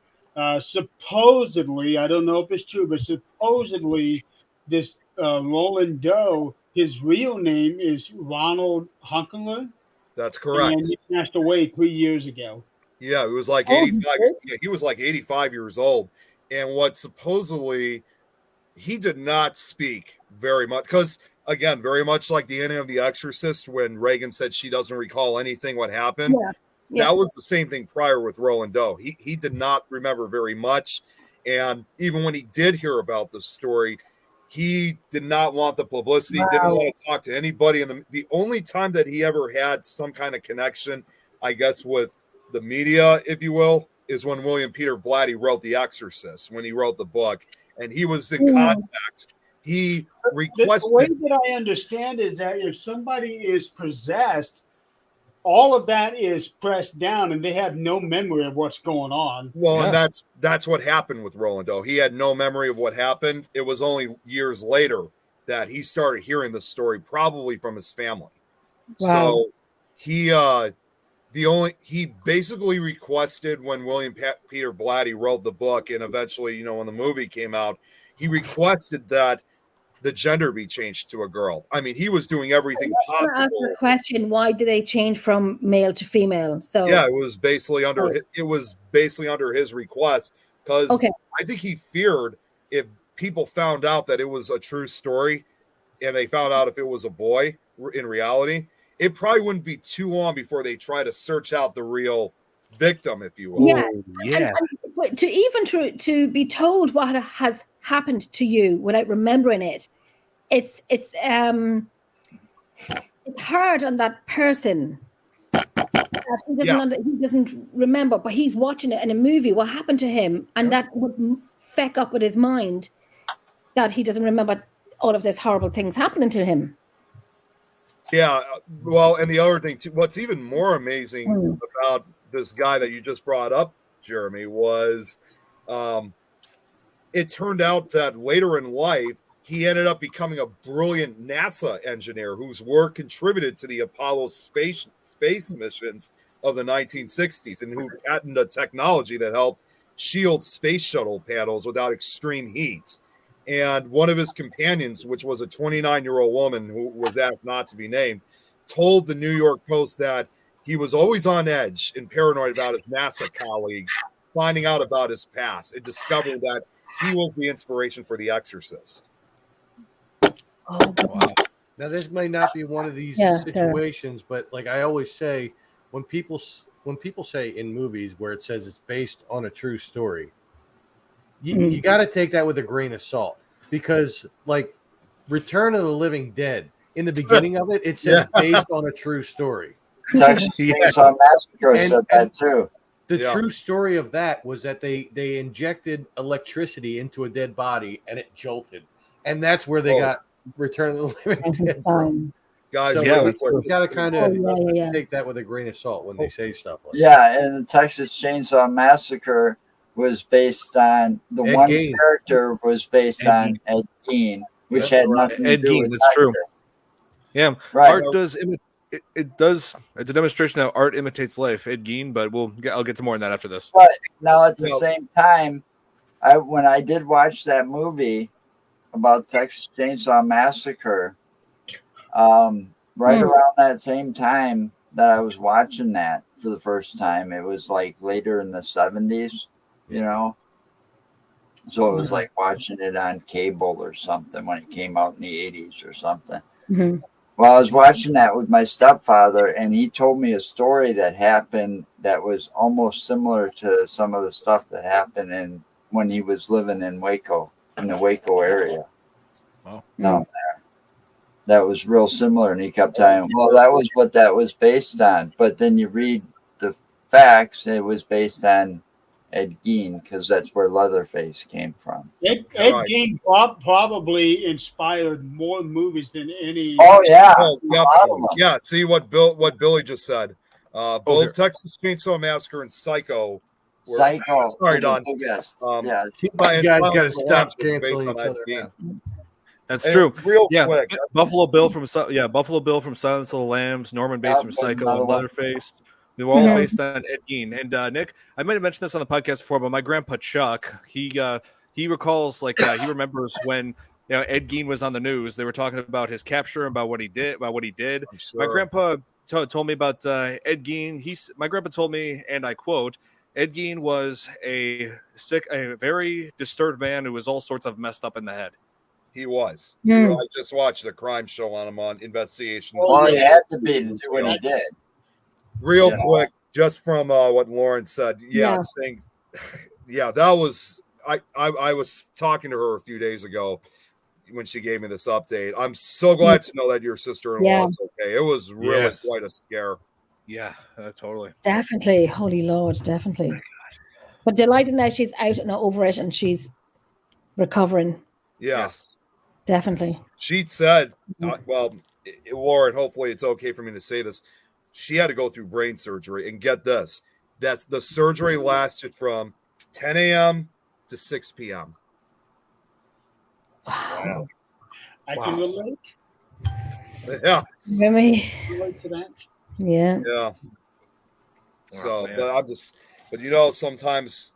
S4: Supposedly, I don't know if it's true, but supposedly this Roland Doe, his real name is Ronald Hunkler.
S3: That's correct.
S4: And he passed away 3 years ago.
S3: Yeah, it was like 85. Yeah, he was like 85 years old. And what supposedly he did not speak very much because, again, very much like the ending of The Exorcist when Reagan said she doesn't recall anything what happened. Yeah. That was the same thing prior with Roland Doe. He did not remember very much. And even when he did hear about the story, he did not want the publicity, didn't want to talk to anybody. And the only time that he ever had some kind of connection, I guess, with the media, if you will, is when William Peter Blatty wrote The Exorcist, when he wrote the book. And he was in contact. He requested.
S4: The way that I understand is that if somebody is possessed, all of that is pressed down and they have no memory of what's going on.
S3: Well, and that's what happened with Roland Doe. He had no memory of what happened. It was only years later that he started hearing the story, probably from his family. Wow. So he basically requested when William Peter Blatty wrote the book and eventually, when the movie came out, he requested that the gender be changed to a girl. I mean, he was doing everything
S2: I ask
S3: possible.
S2: a question: why did they change from male to female? So
S3: yeah, it was basically under his request, because
S2: okay,
S3: I think he feared if people found out that it was a true story and they found out if it was a boy in reality, it probably wouldn't be too long before they try to search out the real victim, if you will.
S2: yeah,
S5: Oh, yeah.
S2: and to be told what has happened to you without remembering it, it's hard on that person. He doesn't remember, but he's watching it in a movie. What happened to him, and that would feck up with his mind that he doesn't remember all of this horrible things happening to him.
S3: Yeah, well, and the other thing too, what's even more amazing about this guy that you just brought up, Jeremy, was it turned out that later in life he ended up becoming a brilliant NASA engineer whose work contributed to the Apollo space missions of the 1960s, and who patented a technology that helped shield space shuttle panels without extreme heat. And one of his companions, which was a 29-year-old woman who was asked not to be named, told the New York Post that he was always on edge and paranoid about his NASA colleagues finding out about his past and discovering that he was the inspiration for The Exorcist.
S2: Oh, wow.
S5: Now, this may not be one of these situations, but like I always say, when people say in movies where it says it's based on a true story, you got to take that with a grain of salt, because like Return of the Living Dead, in the beginning of it, it says based on a true story.
S6: Texas Chainsaw Massacre said that too.
S5: The true story of that was that they injected electricity into a dead body and it jolted, and that's where they got Return of the Living Dead from.
S3: Guys,
S5: so you got to kind of take that with a grain of salt when they say stuff like that.
S6: Yeah, and the Texas Chainsaw Massacre was based on the
S5: Ed
S6: one
S5: Gein.
S6: character was based on Ed Gein, which had nothing to do with
S1: that's true. Yeah,
S6: right.
S1: Art does it does. It's a demonstration that art imitates life, Ed Gein. But I'll get to more on that after this.
S6: But now at the same time, when I did watch that movie about Texas Chainsaw Massacre, right around that same time that I was watching that for the first time, it was like later in the 70s, you know. So it was like watching it on cable or something when it came out in the 80s or something.
S2: Mm-hmm.
S6: Well, I was watching that with my stepfather, and he told me a story that happened that was almost similar to some of the stuff that happened when he was living in Waco, in the Waco area.
S1: Wow.
S6: No, that was real similar. And he kept telling, well, that was what that was based on. But then you read the facts, it was based on Ed Gein, because that's where Leatherface came from.
S4: Ed Gein probably inspired more movies than any.
S6: Oh yeah,
S3: yeah. See what Billy just said. Both Texas Chainsaw Massacre and Psycho.
S6: Psycho.
S3: Sorry, Don.
S5: Yeah, you guys got to stop canceling each other out.
S1: That's true.
S3: Real quick,
S1: Buffalo Bill from Silence of the Lambs, Norman Bates from Psycho, and Leatherface. They were all based on Ed Gein. And Nick, I might have mentioned this on the podcast before, but my grandpa Chuck, he recalls, like, he remembers when Ed Gein was on the news. They were talking about his capture, about what he did.
S3: Sure.
S1: My grandpa told me about Ed Gein. My grandpa told me, and I quote, Ed Gein was a very disturbed man who was all sorts of messed up in the head.
S3: He was. I just watched the crime show on him on Investigation.
S6: Well, he had to be to do what he did.
S3: Real quick, just from what Lauren said. That was I was talking to her a few days ago when she gave me this update. I'm so glad to know that your sister-in-law is okay. It was really quite a scare.
S1: Yeah, totally.
S2: Definitely. Holy Lord, definitely. But delighted now she's out and over it and she's recovering.
S3: Yes.
S2: Definitely.
S3: She said, well, Lauren, hopefully it's okay for me to say this. She had to go through brain surgery, and get this. That's the surgery lasted from 10 a.m. to 6 p.m.
S4: Wow. I can relate.
S3: Yeah.
S2: Really?
S4: Relate to that.
S2: Yeah.
S3: Yeah. So, but sometimes,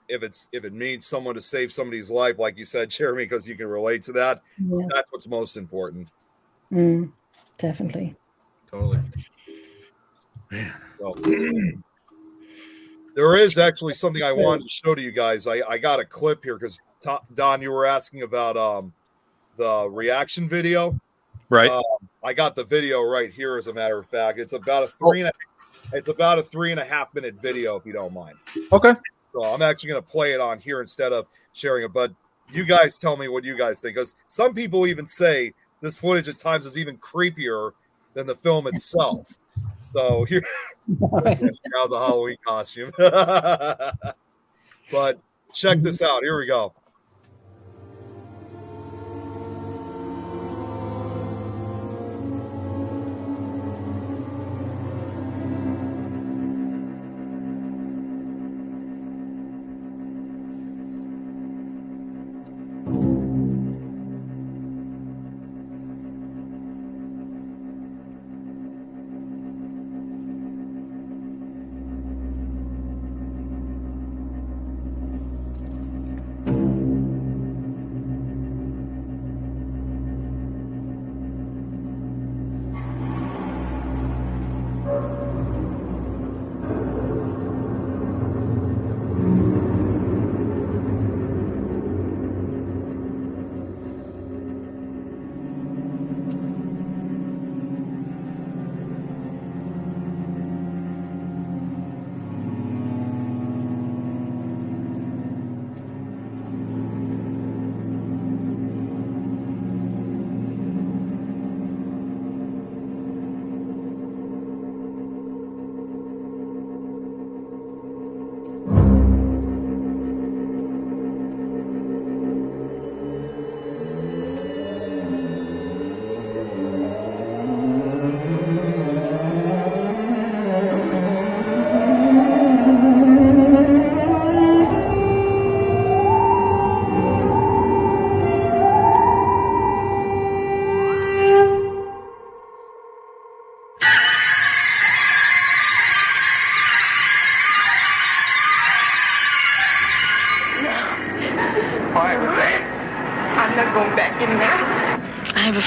S3: if it means someone to save somebody's life, like you said, Jeremy, because you can relate to that, that's what's most important.
S2: Definitely.
S3: Totally. So, there is actually something I wanted to show to you guys. I got a clip here because Don, you were asking about the reaction video,
S1: right?
S3: I got the video right here. As a matter of fact, it's about a 3.5 minute video, if you don't mind.
S1: Okay.
S3: So I'm actually going to play it on here instead of sharing it. But you guys tell me what you guys think, because some people even say this footage at times is even creepier than the film itself. So here, how's a Halloween costume? But check this out. Here we go.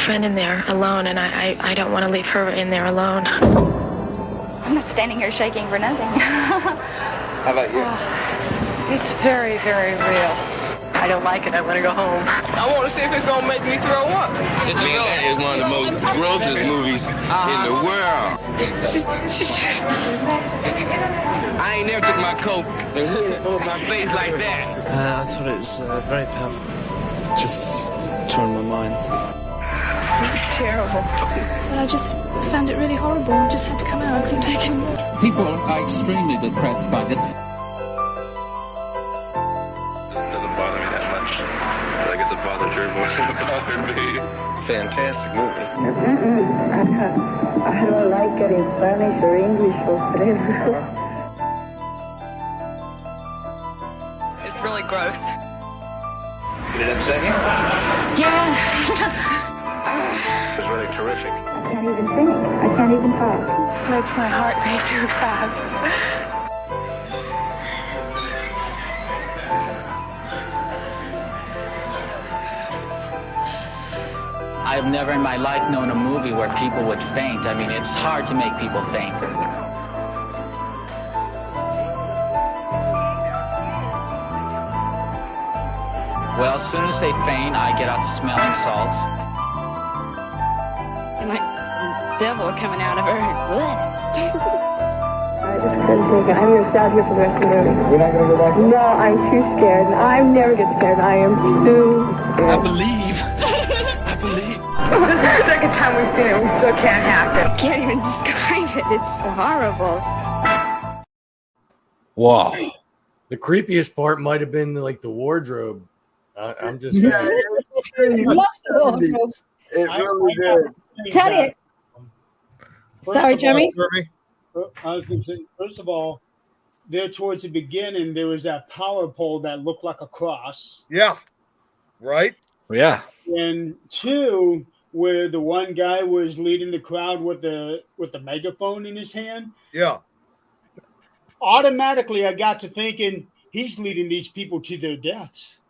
S8: In there alone, and I don't want to leave her in there alone.
S9: I'm not standing here shaking for nothing.
S10: How about you?
S8: It's very, very real. I don't like it. I want to go home.
S10: I want to see if it's going to make me throw up. That is one of the most grossest movies in the world. I ain't never took my coat and hooded it over my face like that.
S11: I thought it was very powerful. Just turned my mind.
S8: Terrible.
S12: But I just found it really horrible. I just had to come out. I couldn't take it anymore.
S13: People are extremely depressed by this.
S14: It doesn't bother me that much. I guess it bothered you more than it bothered me.
S10: Fantastic movie.
S15: I don't like it in Spanish or English or whatever.
S8: It's really gross.
S10: Did it upset you?
S8: Yeah.
S14: It was really terrific.
S15: I can't even think. I can't even talk.
S8: Makes my heart beat too fast.
S16: I've never in my life known a movie where people would faint. I mean, it's hard to make people faint. Well, as soon as they faint, I get out smelling salts.
S9: And like devil coming out of her.
S15: I just couldn't take it. I'm going to stay out here for the rest of the movie.
S10: You're not going to go back?
S15: No, I'm too scared. And I never get scared. I am too scared.
S11: I believe. I believe.
S15: This is the second time we've seen it. We still can't hack it.
S9: Can't even describe it. It's horrible.
S1: Wow.
S5: The creepiest part might have been like the wardrobe. I'm just
S6: Yeah,
S5: saying.
S6: it really did.
S2: Tell you. Sorry, Jeremy.
S4: I was going to say, first of all, there towards the beginning, there was that power pole that looked like a cross.
S3: Yeah. Right?
S1: Yeah.
S4: And two, where the one guy was leading the crowd with the megaphone in his hand.
S3: Yeah.
S4: Automatically, I got to thinking, he's leading these people to their deaths.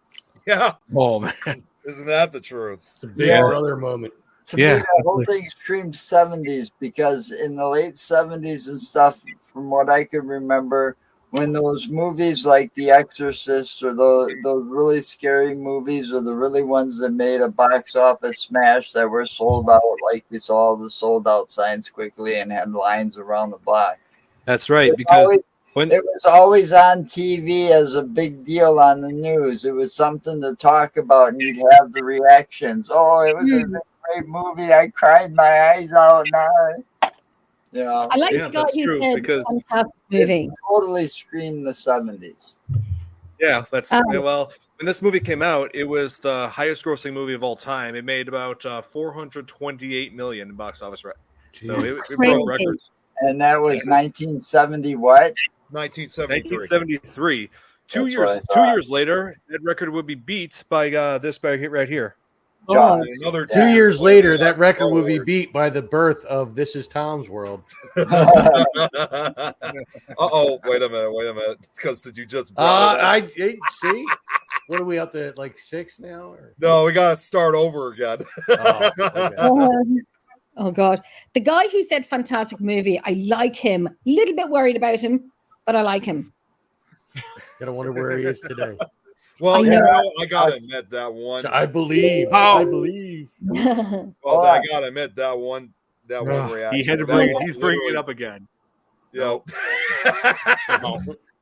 S3: Yeah.
S1: Oh man,
S3: isn't that the truth?
S5: It's a big brother moment.
S6: To me, the whole thing screams 70s because in the late 70s and stuff, from what I can remember, when those movies like The Exorcist or those really scary movies or the really ones that made a box office smash that were sold out, like we saw the sold out signs quickly and had lines around the block.
S1: That's right, because
S6: it was always on TV as a big deal on the news. It was something to talk about, and you'd have the reactions. Oh, it was a great movie. I cried my eyes out.
S2: I like the guy who said fantastic movie.
S6: It totally screamed the 70s.
S1: Yeah, that's well. When this movie came out, it was the highest-grossing movie of all time. It made about 428 million in box office. So it broke records.
S6: And that was 1970 what?
S3: 1973.
S1: 2 years later, that record would be beat by this right here.
S5: Another 2 years later, that record would be beat by the birth of This Is Tom's World.
S3: Wait a minute. Because did you just?
S5: See. What are we up to? Like 6 now? Or?
S3: No, we got to start over again.
S2: Oh God, the guy who said fantastic movie, I like him. A little bit worried about him, but I like him.
S5: Gotta wonder where he is today.
S3: Well, I gotta admit that one.
S5: I believe. I believe.
S3: Well, I gotta admit that one. That one reaction.
S1: He had to bring it. He's bringing it up again.
S3: Yep.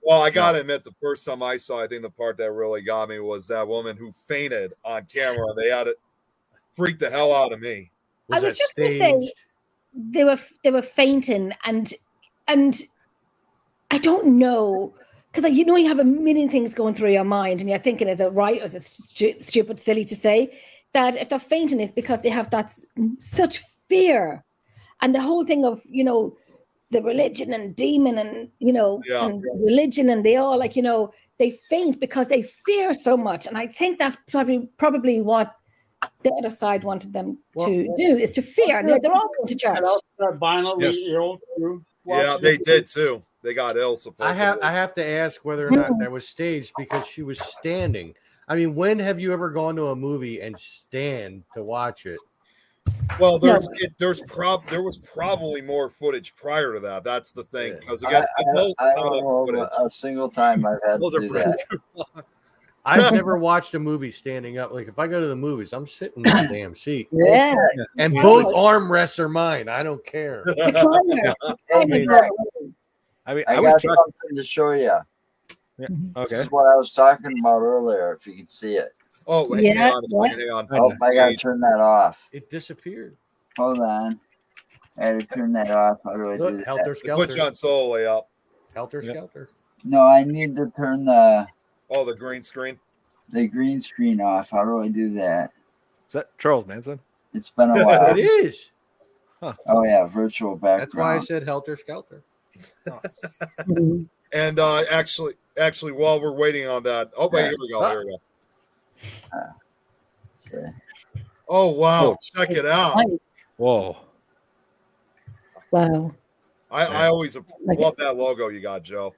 S3: Well, I gotta admit, the first time I saw, I think the part that really got me was that woman who fainted on camera. They had it freaked the hell out of me.
S2: I was just going to say they were fainting, and I don't know, because you have a million things going through your mind, and you're thinking, is it right or is it stupid, silly to say that if they're fainting, it's because they have that such fear, and the whole thing of the religion and demon and and religion, and they all they faint because they fear so much, and I think that's probably what the other side wanted them to do, is to fear. And they're all going to church.
S4: Violently ill.
S3: Yeah, they did too. They got ill. Supposedly.
S5: I have to ask whether or not that was staged because she was standing. I mean, when have you ever gone to a movie and stand to watch it?
S3: Well, there was probably more footage prior to that. That's the thing, because
S6: I don't know a single time I've had to do that.
S5: I've never watched a movie standing up. Like if I go to the movies, I'm sitting in the damn seat.
S2: Yeah.
S5: And both armrests are mine. I don't care.
S6: I got something to show you.
S1: Yeah.
S6: This is what I was talking about earlier, if you can see it.
S3: Oh, wait, hang on.
S6: Oh, I got to turn that off.
S5: It disappeared.
S6: Hold on. I had to turn that off. How do I do that?
S5: Helter Skelter.
S3: Put you on solely up.
S5: Helter Skelter.
S6: No, I need to turn the
S3: green screen.
S6: The green screen off. How do I do that?
S1: Is that Charles Manson?
S6: It's been a while.
S5: It is.
S1: Huh.
S6: Oh yeah, virtual background.
S5: That's why I said Helter Skelter.
S3: And actually, while we're waiting on that, here we go.
S6: Okay.
S3: Oh wow! Check it out.
S1: Whoa!
S2: Wow!
S3: I always love that logo you got, Joe.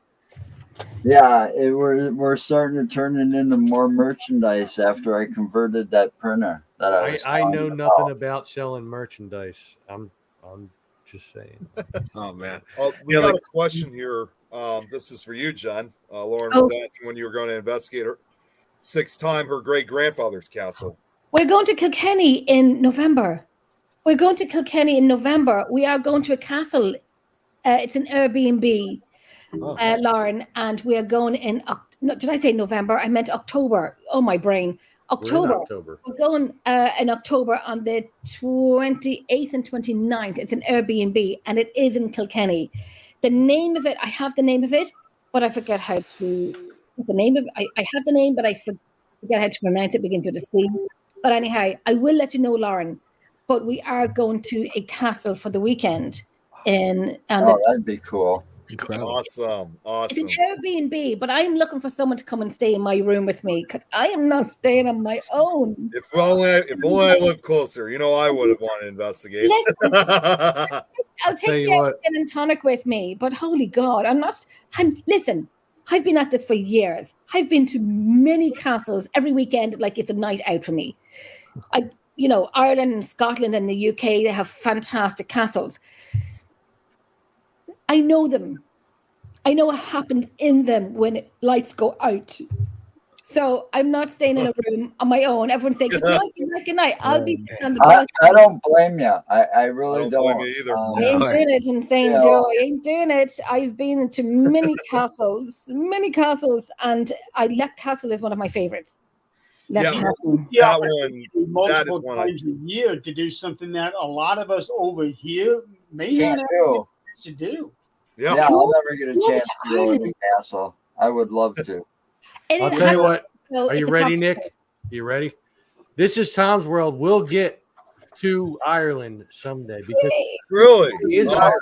S6: Yeah, we're starting to turn it into more merchandise after I converted that printer.
S5: I know nothing about selling merchandise. I'm just saying.
S1: Oh man.
S3: We got a question here. This is for you, Jen. Lauren was asking when you were going to investigate her 6th time her great grandfather's castle.
S2: We're going to Kilkenny in November. We are going to a castle. It's an Airbnb. Lauren, and we are going in. Did I say November? I meant October. Oh, my brain. October. We're going in October on the 28th and 29th. It's an Airbnb, and it is in Kilkenny. The name of it, I have the name of it, but I forget how to. The name of I have the name, but I forget how to pronounce it. Begins with a C. But anyhow, I will let you know, Lauren. But we are going to a castle for the weekend.
S6: That'd be cool.
S1: Incredible.
S3: Awesome.
S2: It's an Airbnb, but I'm looking for someone to come and stay in my room with me because I am not staying on my own.
S3: If only I lived closer, I would have wanted to investigate.
S2: I'll take the gin and tonic with me, but holy God, listen, I've been at this for years. I've been to many castles every weekend, like it's a night out for me. Ireland and Scotland and the UK, they have fantastic castles. I know them. I know what happens in them when lights go out. So I'm not staying in a room on my own. Everyone's saying, good night, good night, good night. I'll be sitting on the balcony.
S6: I don't blame you. I really don't.
S3: Blame you either.
S2: I ain't doing it, and saying, Joe, I ain't doing it. I've been to many castles, and Leap Castle is one of my favorites.
S4: That multiple times a year to do something that a lot of us over here may not have to do.
S6: Yeah, I'll never get a chance to go to the castle. I would love to.
S5: I'll tell you what. Are you ready, Nick? You ready? This is Tom's World. We'll get to Ireland someday because
S3: really,
S5: he is Irish.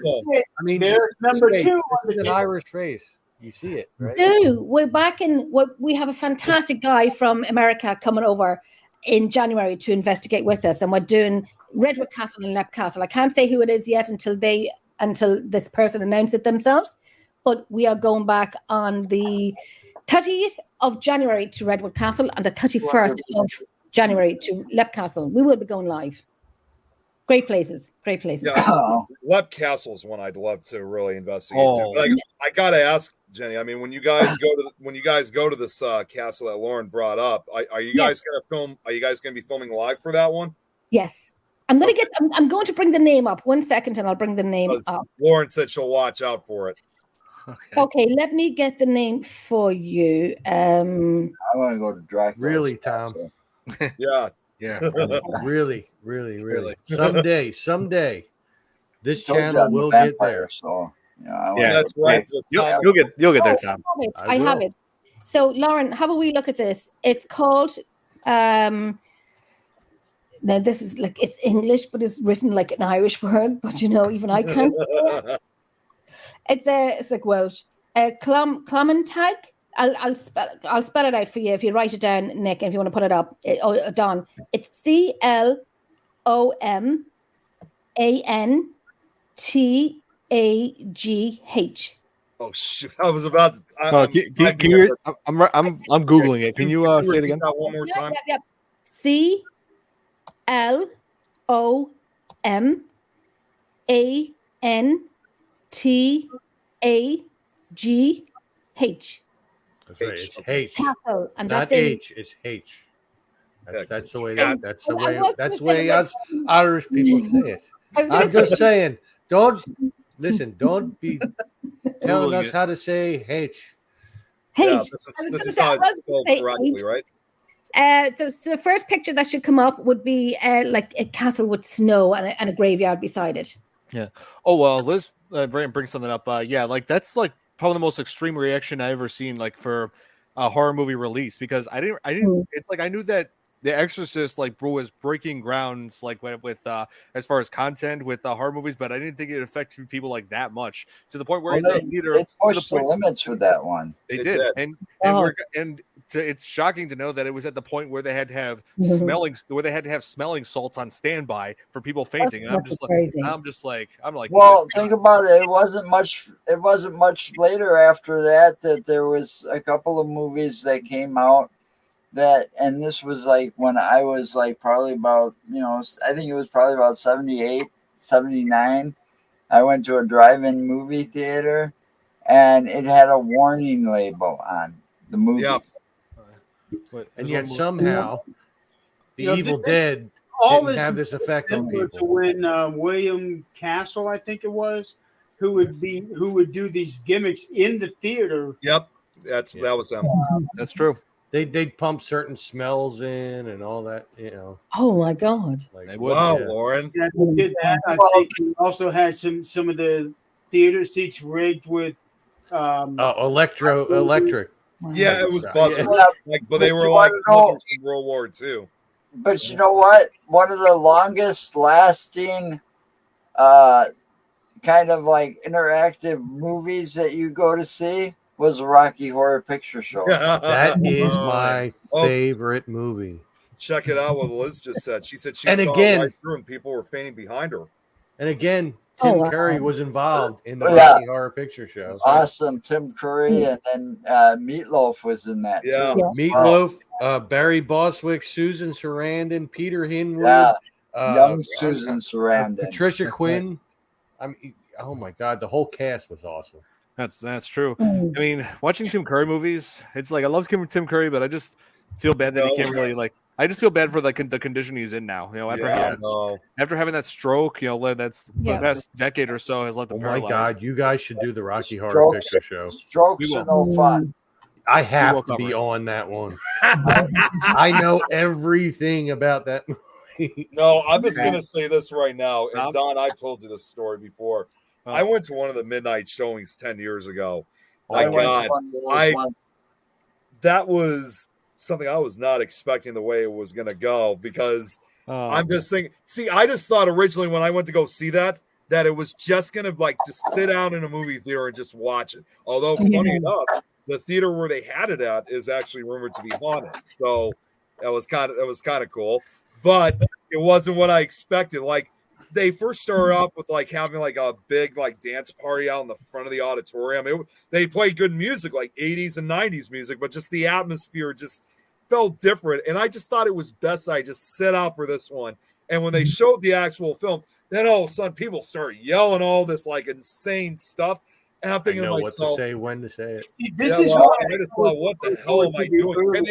S5: I mean,
S4: there's number 2 on
S5: an Irish face. You see it, right?
S2: We're back in. We have a fantastic guy from America coming over in January to investigate with us, and we're doing Redwood Castle and Leap Castle. I can't say who it is yet until this person announces it themselves. But we are going back on the 30th of January to Redwood Castle and the 31st of January to Leap Castle. We will be going live. Great places.
S3: Yeah, Leap Castle is one I'd love to really investigate too. But I gotta ask, Jenny. I mean, when you guys go to this castle that Lauren brought up, are you guys gonna film? Are you guys gonna be filming live for that one?
S2: Yes. I'm going to bring the name up. 1 second, and I'll bring the name up.
S3: Lauren said she'll watch out for it.
S2: Okay, let me get the name for you.
S6: I want to go to Dracula.
S5: Really, Tom?
S3: Yeah.
S5: Really. Someday, this channel will get there.
S6: So
S3: that's right.
S1: You'll get there, Tom.
S2: I have it. So, Lauren, how about we look at this? It's called. Now this is like it's English, but it's written like an Irish word. But even I can't. It's like Welsh. Clomantag. I'll spell it out for you if you write it down, Nick. If you want to put it up, Don. It's CLOMANTAGH.
S3: Oh shoot! I was about to.
S1: I'm googling it. Can you say it again?
S3: One more time.
S2: Yep. CLOMANTAGH.
S5: That's right. It's H.
S2: Castle, and
S5: not
S2: that's
S5: H. It's H. That's the way. That's the way us Irish people say it. I'm just saying. Don't be telling us how to say H.
S3: Yeah, this is how it's spelled correctly, right?
S2: So the first picture that should come up would be like a castle with snow and a graveyard beside it.
S1: Yeah. Oh well, Liz brings something up. Like that's like probably the most extreme reaction I ever seen, like for a horror movie release, because I didn't. It's like I knew that The Exorcist was breaking grounds like with as far as content with horror movies, but I didn't think it affected people like that much to the point where
S6: it pushed the limits for that one.
S1: They did. And it's shocking to know that it was at the point where they had to have smelling salts on standby for people fainting. And I'm like,
S6: well, think about it. It wasn't much later after that there was a couple of movies that came out and this was like when I was like probably about, I think it was probably about 78, 79. I went to a drive-in movie theater and it had a warning label on the movie.
S3: Yeah.
S5: And yet somehow the Evil Dead didn't have this effect on people.
S4: To when William Castle, I think it was, who would do these gimmicks in the theater.
S3: Yep, that was them.
S1: That's true.
S5: They'd pump certain smells in and all that,
S2: Oh my God!
S3: Lauren.
S4: Yeah, they did that. I think we also had some of the theater seats rigged with
S5: electric.
S3: Yeah, it was buzzers. But they were like buzzers from World War II.
S6: But you know what? One of the longest lasting kind of like interactive movies that you go to see was the Rocky Horror Picture Show.
S5: That is my favorite movie.
S3: Check it out what Liz just said. She said she
S5: and
S3: saw
S5: again,
S3: right through and people were fainting behind her.
S5: And again, Tim
S2: wow.
S5: Curry was involved in the
S6: Yeah.
S5: Rocky Horror Picture Show.
S6: Awesome. Tim Curry, and then Meatloaf was in that
S3: Yeah.
S6: too.
S5: Meatloaf, Barry Bostwick, Susan Sarandon, Peter Hinwood,
S6: Yeah. Young Susan Sarandon,
S5: Patricia
S1: That's
S5: Quinn. I mean, oh my God, the whole cast was awesome.
S1: That's true. I mean, watching Tim Curry movies, it's like I love Tim Curry, but I just feel bad that he can't really like. I just feel bad for the condition he's in now. You know, after having that stroke, you know, that's the past decade or so has left him paralyzed.
S5: My God, you guys should do the Rocky Horror Picture Show.
S6: Strokes are no fun.
S5: I have to be on that one. I know everything about that movie.
S3: No, I'm just gonna say this right now, and Don, I've told you this story before. I went to one of the midnight showings 10 years ago. My God, that was something I was not expecting the way it was going to go, because I'm just thinking, I just thought originally when I went to go see that it was just going to like just sit down in a movie theater and just watch it. Although funny enough, the theater where they had it at is actually rumored to be haunted. So that was kind of cool, but it wasn't what I expected. Like, they first started off with like having like a big like dance party out in the front of the auditorium. They played good music, like 80s and 90s music, but just the atmosphere just felt different. And I just thought it was best I just set out for this one. And when they showed the actual film, then all of a sudden people started yelling all this like insane stuff. And I'm thinking to myself,
S5: what to say, when to say it.
S3: I just thought, what the hell am I doing? And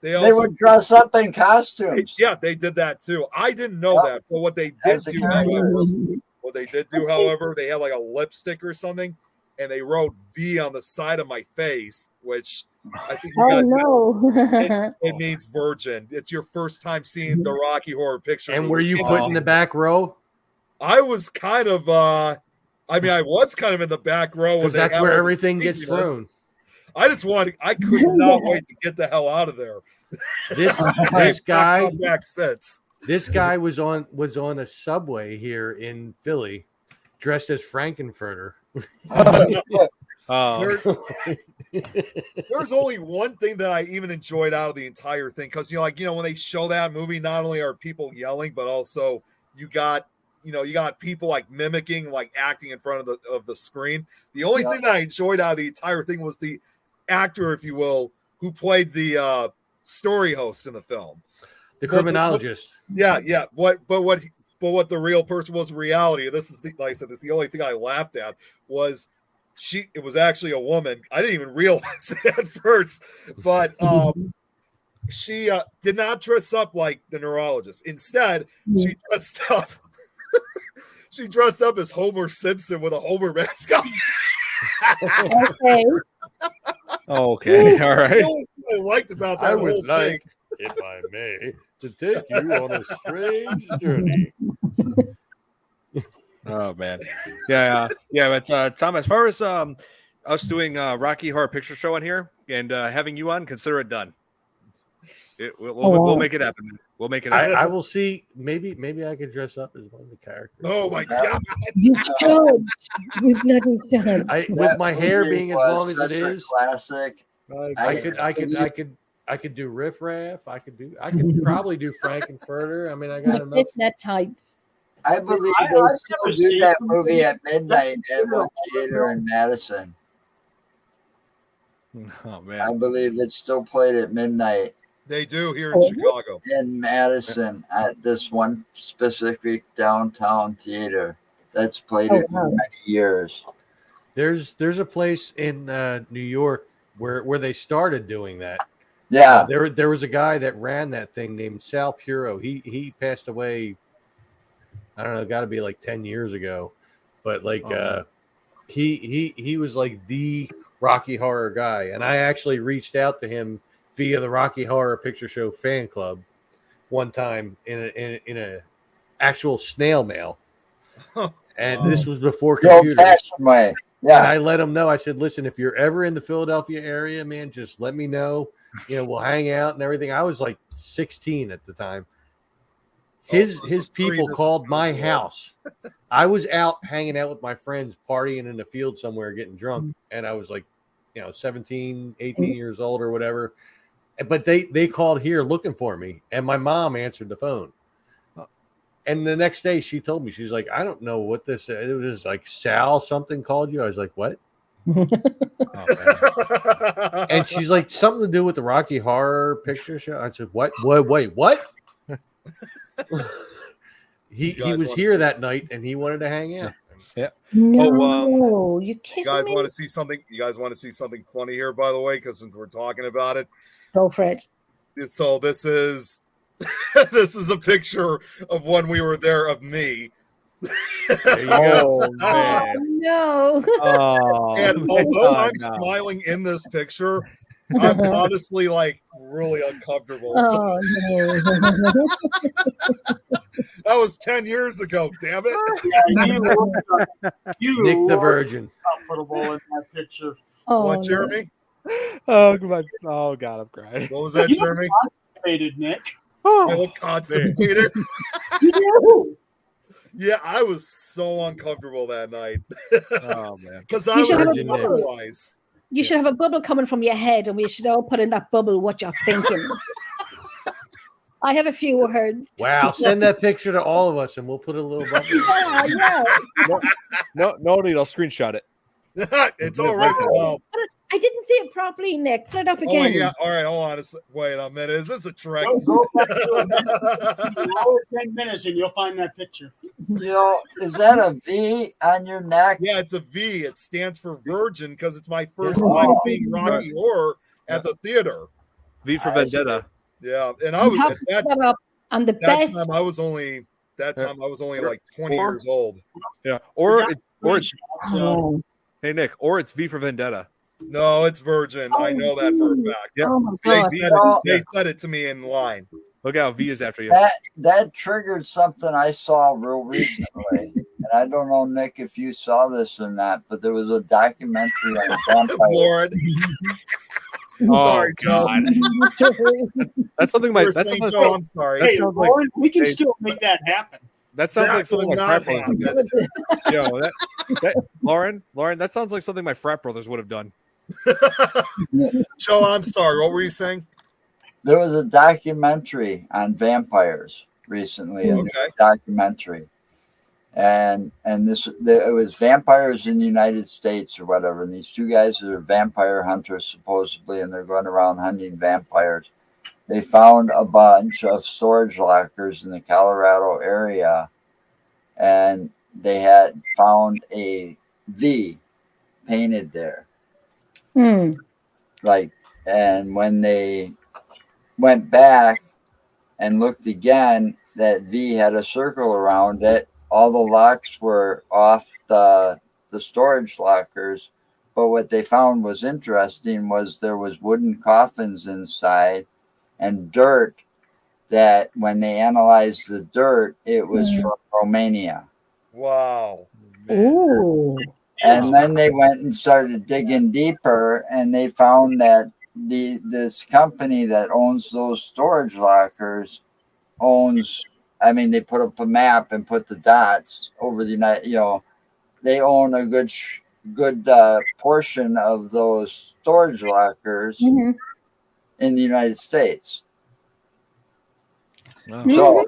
S3: they
S6: would dress up in costumes.
S3: Yeah, they did that too. I didn't know that, but what they did do, however, they had like a lipstick or something, and they wrote V on the side of my face, which I think you guys know. It means virgin. It's your first time seeing the Rocky Horror Picture.
S5: And were you put in the back row?
S3: I was kind of. I was kind of in the back row,
S5: because that's where everything gets thrown.
S3: I could not wait to get the hell out of there.
S5: This guy
S3: back since.
S5: This guy was on a subway here in Philly, dressed as Frankenfurter.
S3: There's only one thing that I even enjoyed out of the entire thing, because when they show that movie, not only are people yelling, but also you got people like mimicking, like acting in front of the screen. The only thing that I enjoyed out of the entire thing was the actor, if you will, who played the story host in the film,
S5: the criminologist.
S3: What the real person was in reality. This is like I said, this is the only thing I laughed at was it was actually a woman. I didn't even realize it at first, but she did not dress up like the neurologist. Instead, she dressed up. She dressed up as Homer Simpson with a Homer mask on.
S1: Okay, all right.
S3: I liked about that whole thing.
S5: If I may, to take you on a strange journey.
S1: Oh man, yeah. But Tom, as far as us doing Rocky Horror Picture Show on here and having you on, consider it done. We'll make it happen. We'll make it happen.
S5: I will see. Maybe I could dress up as one of the characters.
S3: Oh my God!
S2: You should. You bloody should.
S5: With my hair being as long as it is,
S6: classic.
S5: I could do Riff Raff. I could probably do Frankenfurter. I mean, I got enough.
S2: That types.
S6: I believe they still do that movie at midnight at one theater in Madison.
S1: Oh man!
S6: I believe it's still played at midnight.
S3: They do here in Chicago.
S6: In Madison, at this one specific downtown theater that's played it for many years.
S5: There's a place in New York where they started doing that.
S6: Yeah,
S5: there was a guy that ran that thing named Sal Puro. He passed away. I don't know, got to be like 10 years ago, but like he was like the Rocky Horror guy, and I actually reached out to him via the Rocky Horror Picture Show fan club one time in a actual snail mail, and this was before computers.
S6: Way.
S5: Yeah, and I let him know. I said, "Listen, if you're ever in the Philadelphia area, man, just let me know. We'll hang out and everything." I was like 16 at the time. His people called my house. I was out hanging out with my friends, partying in the field somewhere, getting drunk, and I was like, 17, 18 years old or whatever. But they called here looking for me, and my mom answered the phone. And the next day she told me, she's like, I don't know what this is. It was like Sal something called you. I was like, what? And she's like, something to do with the Rocky Horror Picture Show. I said, what? Wait, what? He was here that night and he wanted to hang out.
S1: Yeah.
S2: No, you kidding
S3: guys
S2: me?
S3: want to see something? You guys want to see something funny here, by the way? Because since we're talking about it,
S2: Go for it.
S3: so this is this is a picture of when we were there of me.
S1: There you go.
S2: Oh, no.
S3: And although I'm smiling in this picture, I'm honestly like really uncomfortable.
S2: Oh, no.
S3: That was 10 years ago, damn it.
S4: You
S5: Nick the Virgin.
S4: Comfortable in that picture.
S2: Oh,
S3: What, Jeremy?
S1: Oh, God. Oh, God, I'm crying.
S3: What was that,
S4: You
S3: Jeremy?
S4: look constipated, Nick.
S3: I look constipated.
S4: You do.
S3: Yeah, I was so uncomfortable that night.
S1: Oh, man.
S3: Because I
S2: You
S3: was
S2: should have a
S3: otherwise.
S2: You should have a bubble coming from your head, and we should all put in that bubble what you're thinking. I have a few words.
S5: Wow, send that picture to all of us and we'll put a little bubble.
S2: Yeah.
S1: No need. I'll screenshot it.
S3: It's all right. Well,
S2: I didn't see it properly, Nick. Put it up again.
S3: oh, yeah. All right, hold on. Wait a minute. Is this a trick?
S4: Go back to 10 minutes and you'll find that picture.
S6: Is that a V on your neck?
S3: Yeah, it's a V. It stands for Virgin because it's my first time seeing Rocky Horror at the theater.
S1: V for Vendetta.
S3: Yeah, and I was
S2: at that up on the best.
S3: Time I was only like 20 years old.
S1: Yeah, or it's hey Nick, or it's V for Vendetta.
S3: No, it's Virgin. I know that for a fact.
S1: Yeah.
S2: Oh my God.
S3: They said it to me in line.
S1: Look how V is after you.
S6: That triggered something I saw real recently. And I don't know, Nick, if you saw this or not, but there was a documentary on vampires.
S3: Lord. Sorry, Joe.
S1: That's something my. That's something.
S3: Joe, I'm sorry.
S4: Hey, Lauren, we can still make that happen.
S1: That sounds like something my frat brothers. Yo, Lauren, that sounds like something my frat brothers would have done.
S3: Joe, I'm sorry. What were you saying?
S6: There was a documentary on vampires recently. A documentary, and it was vampires in the United States or whatever. And these two guys are vampire hunters supposedly, and they're going around hunting vampires. They found a bunch of storage lockers in the Colorado area, and they had found a V painted there. And when they went back and looked again, that V had a circle around it. All the locks were off the storage lockers, but what they found was interesting was there was wooden coffins inside and dirt that when they analyzed the dirt, it was from Romania.
S3: Wow.
S2: Ooh.
S6: And then they went and started digging deeper, and they found that this company that owns those storage lockers they put up a map and put the dots over the they own a good portion of those storage lockers in the United States. So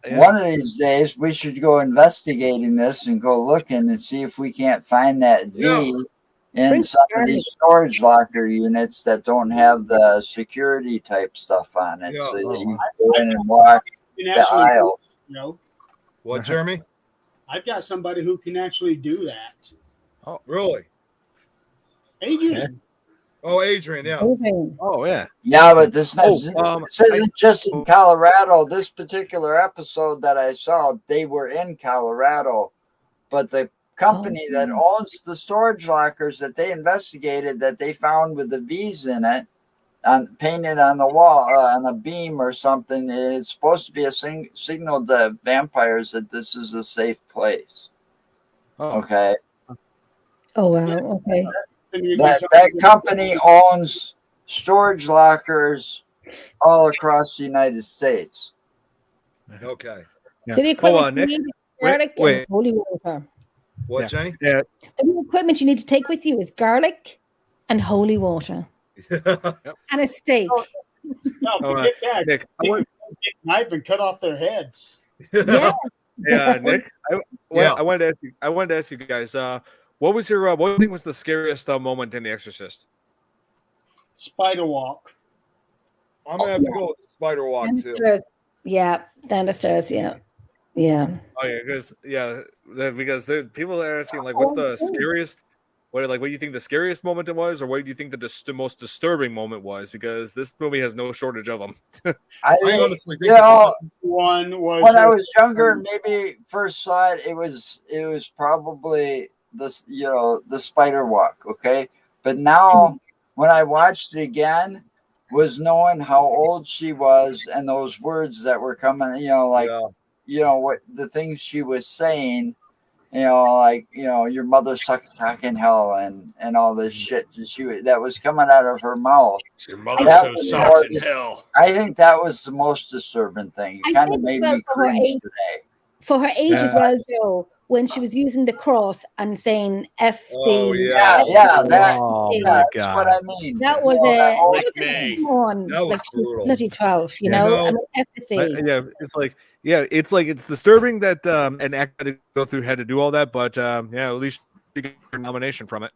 S6: one of these days we should go investigating this and go looking and see if we can't find that V in some of these storage locker units that don't have the security type stuff on it, so that you can go in and walk the aisle.
S3: What, Jeremy?
S4: I've got somebody who can actually do that.
S3: Oh, really?
S4: Adrian.
S3: Oh, Adrian, yeah.
S1: Oh, yeah.
S6: Yeah, but this isn't just in Colorado. This particular episode that I saw, they were in Colorado, but the company that owns the storage lockers that they investigated, that they found with the V's in it, painted on the wall, on a beam or something, it's supposed to be a signal to vampires that this is a safe place. Okay.
S2: Oh, wow. Okay.
S6: That company owns storage lockers all across the United States.
S3: Okay.
S1: Yeah.
S2: The equipment you need is garlic
S1: wait.
S2: and holy water.
S3: What, Jenny?
S1: Yeah.
S2: The equipment you need to take with you is garlic and holy water. And a steak.
S4: No, forget that.
S1: Nick,
S4: knife and cut off their heads.
S2: Yeah.
S1: Yeah, Nick. I wanted to ask you guys. What was your what do you think was the scariest moment in The Exorcist?
S4: Spider walk.
S3: I'm gonna have to go with the spider walk
S2: Down the
S3: too.
S2: stairs. Yeah, down the stairs. Yeah.
S1: Oh yeah, because people are asking like, what's the scariest? What do you think the scariest moment it was, or what do you think the most disturbing moment was? Because this movie has no shortage of them.
S6: I
S3: honestly think
S4: one was
S6: when I was younger and maybe first saw it, it was probably the spider walk. Okay, but now when I watched it again, was knowing how old she was and those words that were coming, what the things she was saying, your mother sucks cock in hell and all this shit that was coming out of her mouth.
S5: Your mother sucks in hell.
S6: I think that was the most disturbing thing. It kind of made me cringe today.
S2: For her age as well, Joe, when she was using the cross and saying F the...
S6: Oh, yeah. That's what I mean.
S2: That was
S3: That was brutal.
S2: Bloody 12, I mean, F the C.
S1: It's disturbing that an actor had to do all that, but at least you get your nomination from it.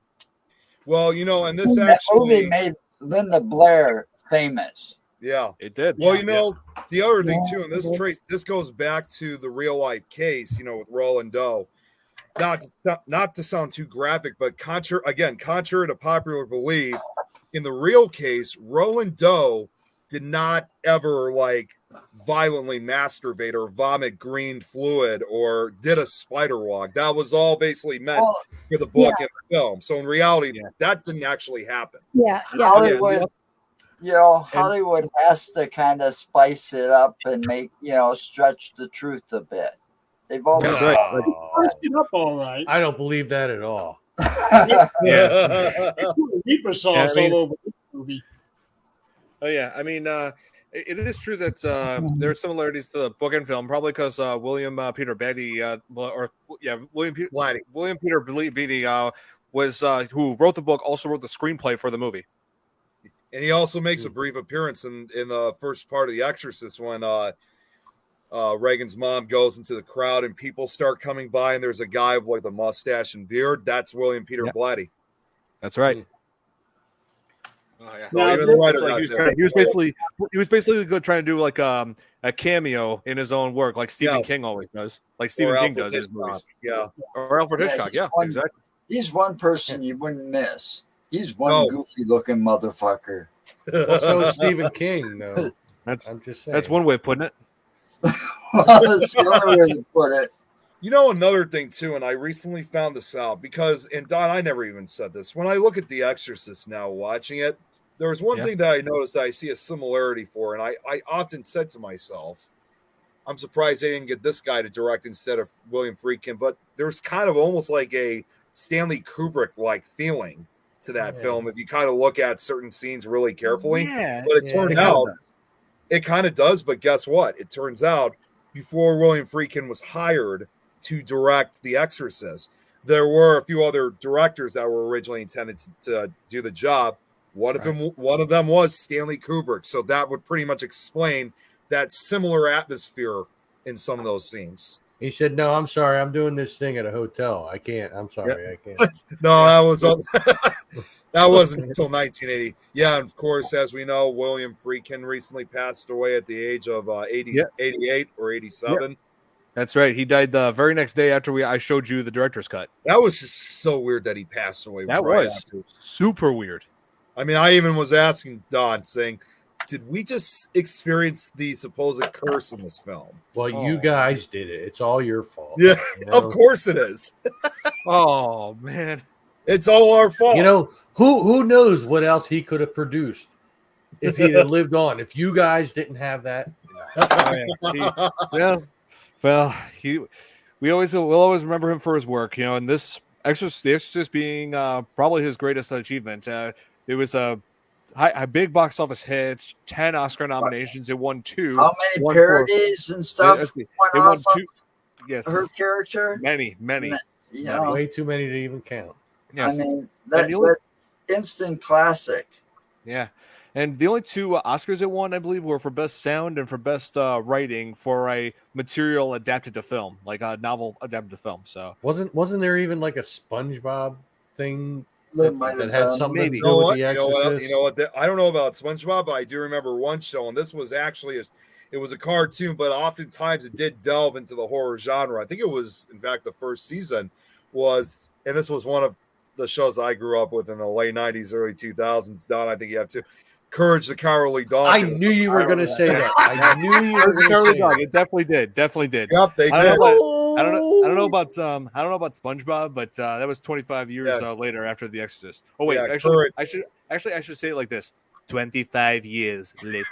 S3: Well, and this
S6: that movie made Linda Blair famous.
S3: Yeah,
S1: it did.
S3: Well, the other thing too, and this goes back to the real life case, with Roland Doe. Not to sound too graphic, but contrary to popular belief, in the real case, Roland Doe did not ever violently masturbate or vomit green fluid or did a spider walk. That was all basically meant for the book and the film. So in reality, that didn't actually happen.
S2: Yeah.
S6: Hollywood. Hollywood has to kind of spice it up and make, stretch the truth a bit. They've always
S4: spiced it up all right.
S5: I don't believe that at all.
S4: Reaper sauce all over the movie.
S1: Oh yeah, I mean, it is true that there are similarities to the book and film, probably because William Peter Blatty, William Peter Blatty was who wrote the book, also wrote the screenplay for the movie.
S3: And he also makes a brief appearance in the first part of The Exorcist when Reagan's mom goes into the crowd and people start coming by and there's a guy with a mustache and beard. That's William Peter Blatty.
S1: That's right.
S3: Oh, yeah.
S1: So he was basically trying to do a cameo in his own work, like Stephen King always does, like Stephen King does in his movies.
S3: Yeah,
S1: or Alfred Hitchcock. Yeah, exactly.
S6: He's one person you wouldn't miss. He's one goofy-looking motherfucker.
S5: Well, so is Stephen King, though. I'm just saying.
S1: That's one way of putting it.
S6: That's the other way to put it.
S3: Another thing, too, and I recently found this out because, and Don, I never even said this. When I look at The Exorcist now, watching it, there was one thing that I noticed that I see a similarity for, and I often said to myself, I'm surprised they didn't get this guy to direct instead of William Friedkin, but there's kind of almost like a Stanley Kubrick-like feeling to that film if you kind of look at certain scenes really carefully. But it turned out it kind of does, but guess what? It turns out before William Friedkin was hired to direct The Exorcist, there were a few other directors that were originally intended to do the job. One of them was Stanley Kubrick, so that would pretty much explain that similar atmosphere in some of those scenes.
S5: He said, "No, I'm sorry, I'm doing this thing at a hotel. I can't. I'm sorry, I can't."
S3: No, that was that wasn't until 1980. Yeah, and of course, as we know, William Friedkin recently passed away at the age of 88 or 87.
S1: That's right. He died the very next day after I showed you the director's cut.
S3: That was just so weird that he passed away.
S1: That was super weird.
S3: I mean, I even was asking Don, saying, did we just experience the supposed curse in this film?
S5: Well, you guys did it. It's all your fault.
S3: Yeah, of course it is.
S1: Oh, man.
S3: It's all our fault.
S5: Who knows what else he could have produced if he had lived on, if you guys didn't have that.
S1: We'll always remember him for his work, and this The Exorcist being probably his greatest achievement. It was a big box office hit, 10 Oscar nominations. It won 2.
S6: How many parodies and stuff?
S1: It won 2. Yes,
S6: her character.
S1: Many.
S5: Way too many to even count.
S6: Yes. I mean, that's instant classic.
S1: Yeah, And the only two Oscars it won, I believe, were for best sound and for best writing for a material adapted to film, like a novel adapted to film. So
S5: wasn't there even like a SpongeBob thing
S6: There might
S5: that
S6: have
S5: had
S6: been.
S5: something to
S3: You
S5: do
S3: know
S5: with
S3: what?
S5: The
S3: You know what?
S5: Exorcist?
S3: You know what? I don't know about SpongeBob, but I do remember one show, and this was actually it was a cartoon, but oftentimes it did delve into the horror genre. I think it was, in fact, the first season was, and this was one of the shows I grew up with in the late '90s, early 2000s. Don, I think you have to. Courage the Cowardly Dog.
S5: I knew you were going to say that. I knew you were going to
S1: Cowardly
S5: say
S1: Dog.
S5: that.
S1: It definitely did. Definitely did.
S3: Yep, they
S1: I don't
S3: did.
S1: know about, I don't know about SpongeBob, but that was 25 years later after The Exorcist. Oh wait,
S3: Courage.
S1: I should say it like this: 25 years later.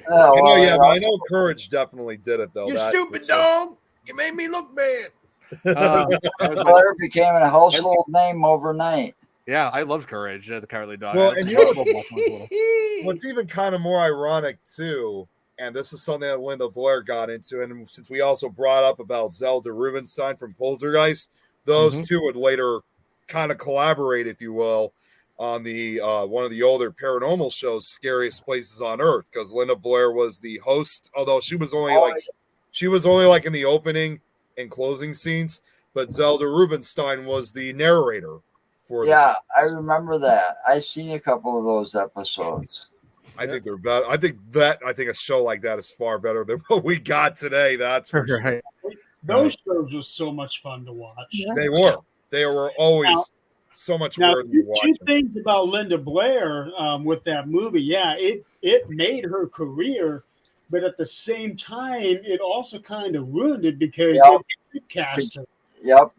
S3: I know Courage definitely did it though.
S5: You stupid dog! You made me look bad.
S6: Blair became a household name overnight.
S1: Yeah, I loved Courage, the Cowardly Dog.
S3: Well, and you know what's even kind of more ironic too, and this is something that Linda Blair got into, and since we also brought up about Zelda Rubinstein from Poltergeist, those two would later kind of collaborate, if you will, on the one of the older paranormal shows, Scariest Places on Earth, because Linda Blair was the host, although she was only like in the opening and closing scenes, but Zelda Rubinstein was the narrator.
S6: I remember that. I've seen a couple of those episodes.
S3: I think they're better. I think a show like that is far better than what we got today. That's for sure.
S4: Those shows were so much fun to watch.
S3: Yeah. They were always so much worthy to watch.
S4: Two things about Linda Blair with that movie. Yeah, it made her career, but at the same time, it also kind of ruined it because it cast her.
S6: Yep.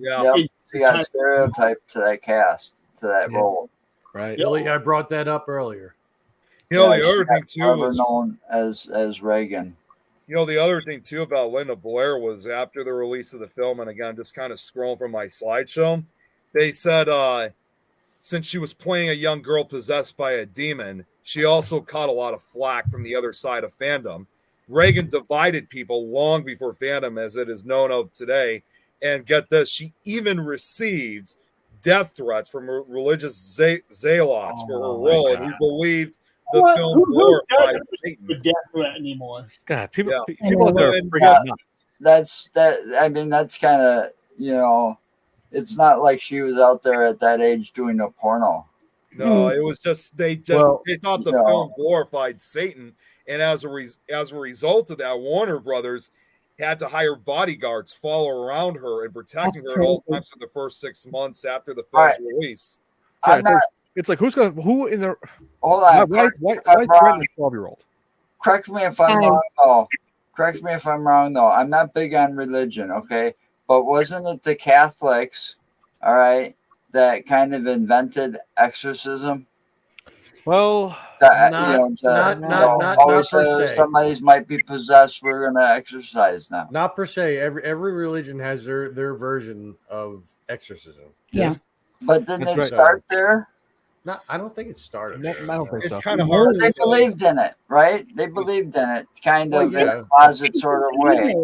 S6: You got stereotyped to that cast, to that role.
S5: Right. Billy, I brought that up earlier.
S3: You know, the other thing too was
S6: known as Reagan.
S3: You know, the other thing too about Linda Blair was after the release of the film, and again, just kind of scrolling from my slideshow, they said since she was playing a young girl possessed by a demon, she also caught a lot of flack from the other side of fandom. Reagan divided people long before fandom as it is known of today. And get this, she even received death threats from religious zealots for her role, and who believed the film glorified Satan.
S4: The death threat anymore.
S1: God, people out there are freaking nuts.
S6: That's kind of, it's not like she was out there at that age doing a porno.
S3: No, it was just they thought the film glorified Satan, and as a result of that, Warner Brothers had to hire bodyguards follow around her and protecting her at all times for the first 6 months after the film's release.
S1: Yeah, it's like who in the
S6: hold on?
S1: Why threaten a 12-year-old?
S6: Correct me if I'm wrong, though. Correct me if I'm wrong, though. I'm not big on religion, okay? But wasn't it the Catholics, all right, that kind of invented exorcism?
S1: Well,
S5: not per se.
S6: Somebody's might be possessed. We're going to exorcise now.
S5: Not per se. Every religion has their version of exorcism.
S2: Yeah,
S6: but didn't they start there?
S5: No, I don't think it started.
S1: I don't think so.
S3: It's kind of hard.
S6: They believed in it, right? They believed in it, kind of in a closet sort of way.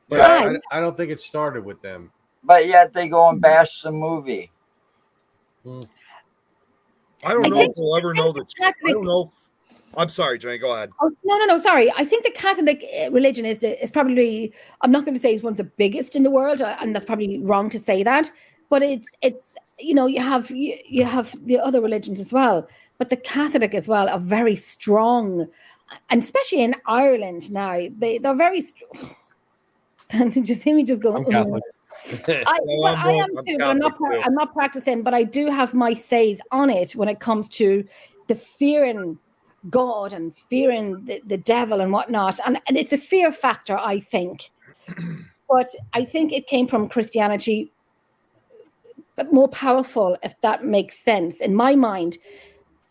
S5: But I don't think it started with them.
S6: But yet they go and bash the movie.
S3: I don't know if we'll ever know the truth. I don't know. I'm sorry, Jane. Go ahead.
S2: Oh, no. Sorry. I think the Catholic religion is probably. I'm not going to say it's one of the biggest in the world, and that's probably wrong to say that. But it's you have the other religions as well, but the Catholic as well are very strong, and especially in Ireland now they're very strong. Just hear me just go.
S1: I'm Catholic.
S2: I am too. I'm not practicing, but I do have my says on it when it comes to the fearing God and fearing the devil and whatnot, and it's a fear factor, I think. But I think it came from Christianity, but more powerful, if that makes sense in my mind.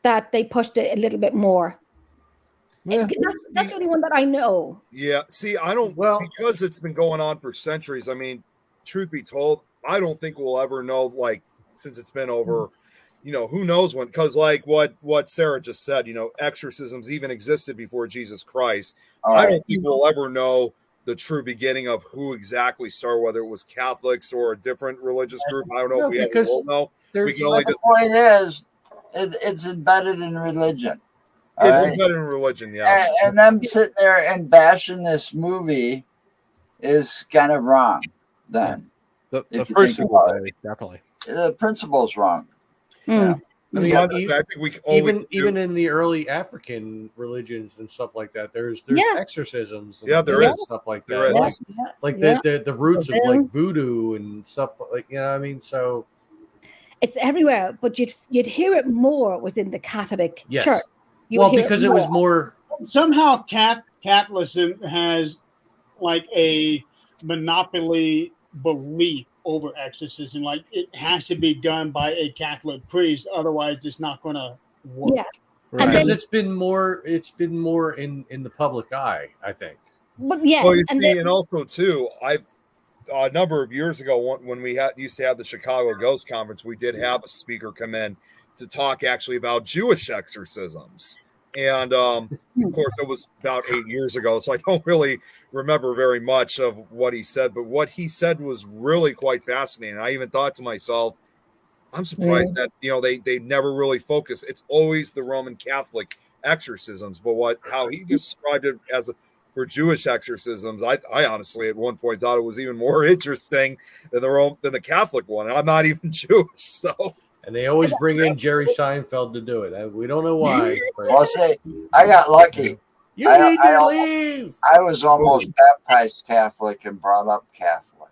S2: That they pushed it a little bit more. Yeah. That's the only one that I know.
S3: Yeah. See, I don't. Well, because it's been going on for centuries. I mean, truth be told, I don't think we'll ever know, like, since it's been over, who knows when, because like what Sarah just said, exorcisms even existed before Jesus Christ. I don't think we'll ever know the true beginning of who exactly started, whether it was Catholics or a different religious group. I don't know if we ever will know.
S6: The point is, It's embedded in religion.
S3: It's
S6: right?
S3: embedded in religion, yes.
S6: And them sitting there and bashing this movie is kind of wrong. Then,
S1: the
S6: if you
S1: first
S6: think
S1: sequel,
S6: about it,
S1: definitely.
S6: the principle's wrong. Yeah.
S5: I mean,
S3: I think we
S5: even in the early African religions and stuff like that, there's exorcisms and
S3: there is
S5: stuff like
S3: There
S5: that.
S3: is.
S5: Like the roots of like voodoo and stuff like I mean, so
S2: it's everywhere, but you'd hear it more within the Catholic Church.
S5: Well, because it was more
S4: somehow Catholicism has like a monopoly belief over exorcism. Like it has to be done by a Catholic priest, otherwise it's not going to work.
S2: Yeah,
S5: right. Because it's been more in the public eye, I think.
S2: But yeah,
S3: well, you see, and also too, I've a number of years ago when we used to have the Chicago Ghost Conference, we did have a speaker come in to talk actually about Jewish exorcisms. And of course, it was about 8 years ago, so I don't really remember very much of what he said. But what he said was really quite fascinating. I even thought to myself, I'm surprised that they never really focus. It's always the Roman Catholic exorcisms, but how he described it as for Jewish exorcisms, I honestly at one point thought it was even more interesting than the Catholic one. And I'm not even Jewish, so.
S5: And they always bring in Jerry Seinfeld to do it. We don't know why.
S6: Well, see, I got lucky.
S5: You need to leave.
S6: I was almost baptized Catholic and brought up Catholic.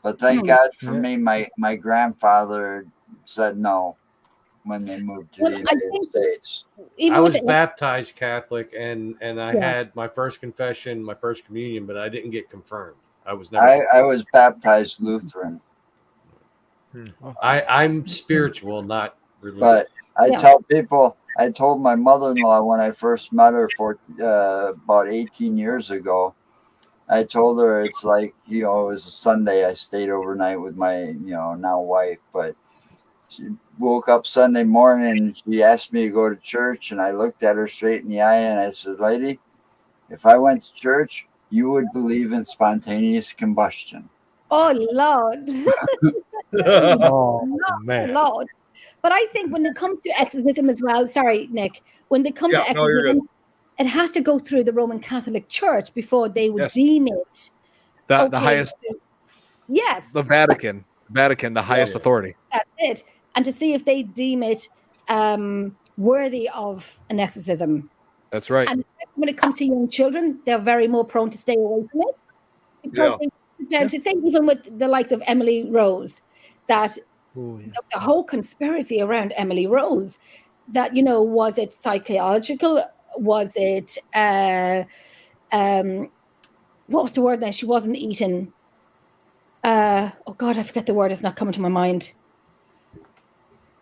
S6: But thank God for me, my grandfather said no when they moved to the United States.
S5: I was baptized Catholic and I had my first confession, my first communion, but I didn't get confirmed. I was never.
S6: I was baptized Lutheran.
S5: I'm spiritual, not religious.
S6: But I tell people, I told my mother-in-law when I first met her for about 18 years ago, I told her it's like, it was a Sunday. I stayed overnight with my, now wife, but she woke up Sunday morning and she asked me to go to church. And I looked at her straight in the eye and I said, lady, if I went to church, you would believe in spontaneous combustion.
S2: Oh, Lord.
S1: Man.
S2: Lord. But I think when it comes to exorcism as well, sorry, Nick, when they come to exorcism, it has to go through the Roman Catholic Church before they would deem it.
S1: The highest.
S2: Yes.
S1: The Vatican, the highest authority.
S2: That's it. And to see if they deem it worthy of an exorcism.
S1: That's right.
S2: And when it comes to young children, they're very more prone to stay away from it. Because they down to say, even with the likes of Emily Rose, that the whole conspiracy around Emily Rose, that, was it psychological? Was it, what was the word now? She wasn't eating. Oh God, I forget the word. It's not coming to my mind.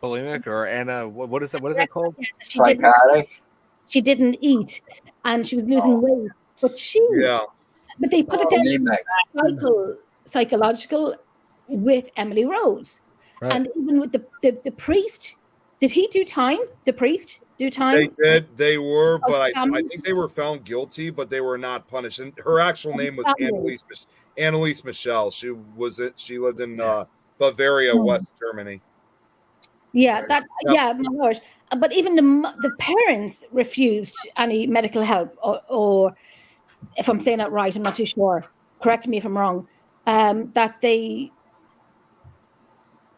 S1: Bulimic or Anna, what is that? What is that called?
S6: Psychotic.
S2: She didn't eat and she was losing weight, but but they put it down psychological with Emily Rose. Right. And even with the priest, did he do time? The priest do time?
S3: They did. They were, but I think they were found guilty, but they were not punished. And her actual name was Annalise Michel. She lived in Bavaria, West Germany.
S2: Yeah, my lord. But even the parents refused any medical help, or if I'm saying that right, I'm not too sure. Correct me if I'm wrong. That they,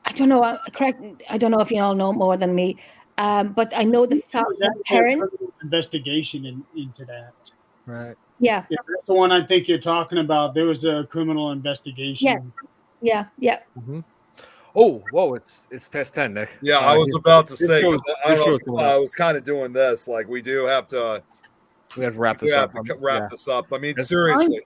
S2: I don't know. I don't know if you all know more than me, but I know the parents
S4: investigation into that.
S1: Right.
S2: Yeah.
S4: That's the one I think you're talking about. There was a criminal investigation.
S2: Yeah.
S1: Mm-hmm. Oh, whoa! It's past 10, Nick.
S3: Yeah, I was about to say. I was kind of doing this. Like we do have to.
S1: We have to wrap this up.
S3: This up. I mean, seriously.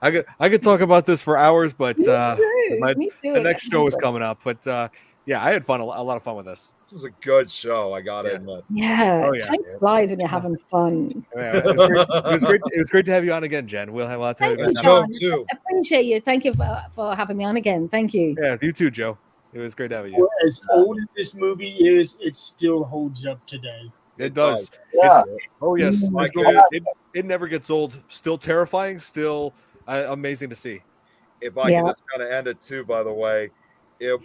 S1: I could talk about this for hours, but the next show is coming up. But I had fun. A lot of fun with this.
S3: This was a good show. I gotta admit.
S2: Yeah, time flies when you're having fun.
S1: It was great to have you on again, Jen. We'll have a lot to
S2: talk about too. I appreciate you. Thank you for having me on again. Thank you.
S1: Yeah, you too, Joe. It was great to have you.
S4: As old as this movie is, it still holds up today.
S1: It does.
S6: Yeah.
S1: Yes. It never gets old. Still terrifying. Still amazing to see.
S3: If I can just kind of end it too, by the way, if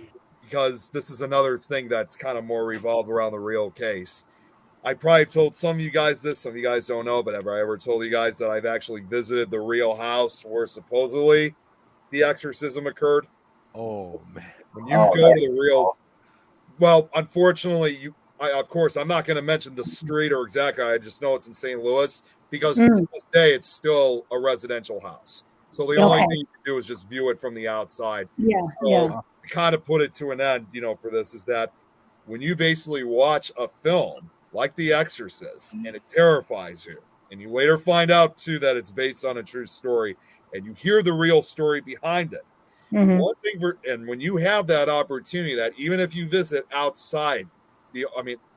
S3: because this is another thing that's kind of more revolved around the real case. I probably told some of you guys this, some of you guys don't know, but have I ever told you guys that I've actually visited the real house where supposedly the exorcism occurred?
S1: Oh man!
S3: When you go to the real, well, unfortunately, of course, I'm not going to mention the street or exactly. I just know it's in St. Louis because to this day it's still a residential house. So the only thing you can do is just view it from the outside.
S2: Yeah,
S3: To kind of put it to an end, for this is that when you basically watch a film like The Exorcist and it terrifies you, and you later find out too that it's based on a true story, and you hear the real story behind it. One thing and when you have that opportunity, that even if you visit outside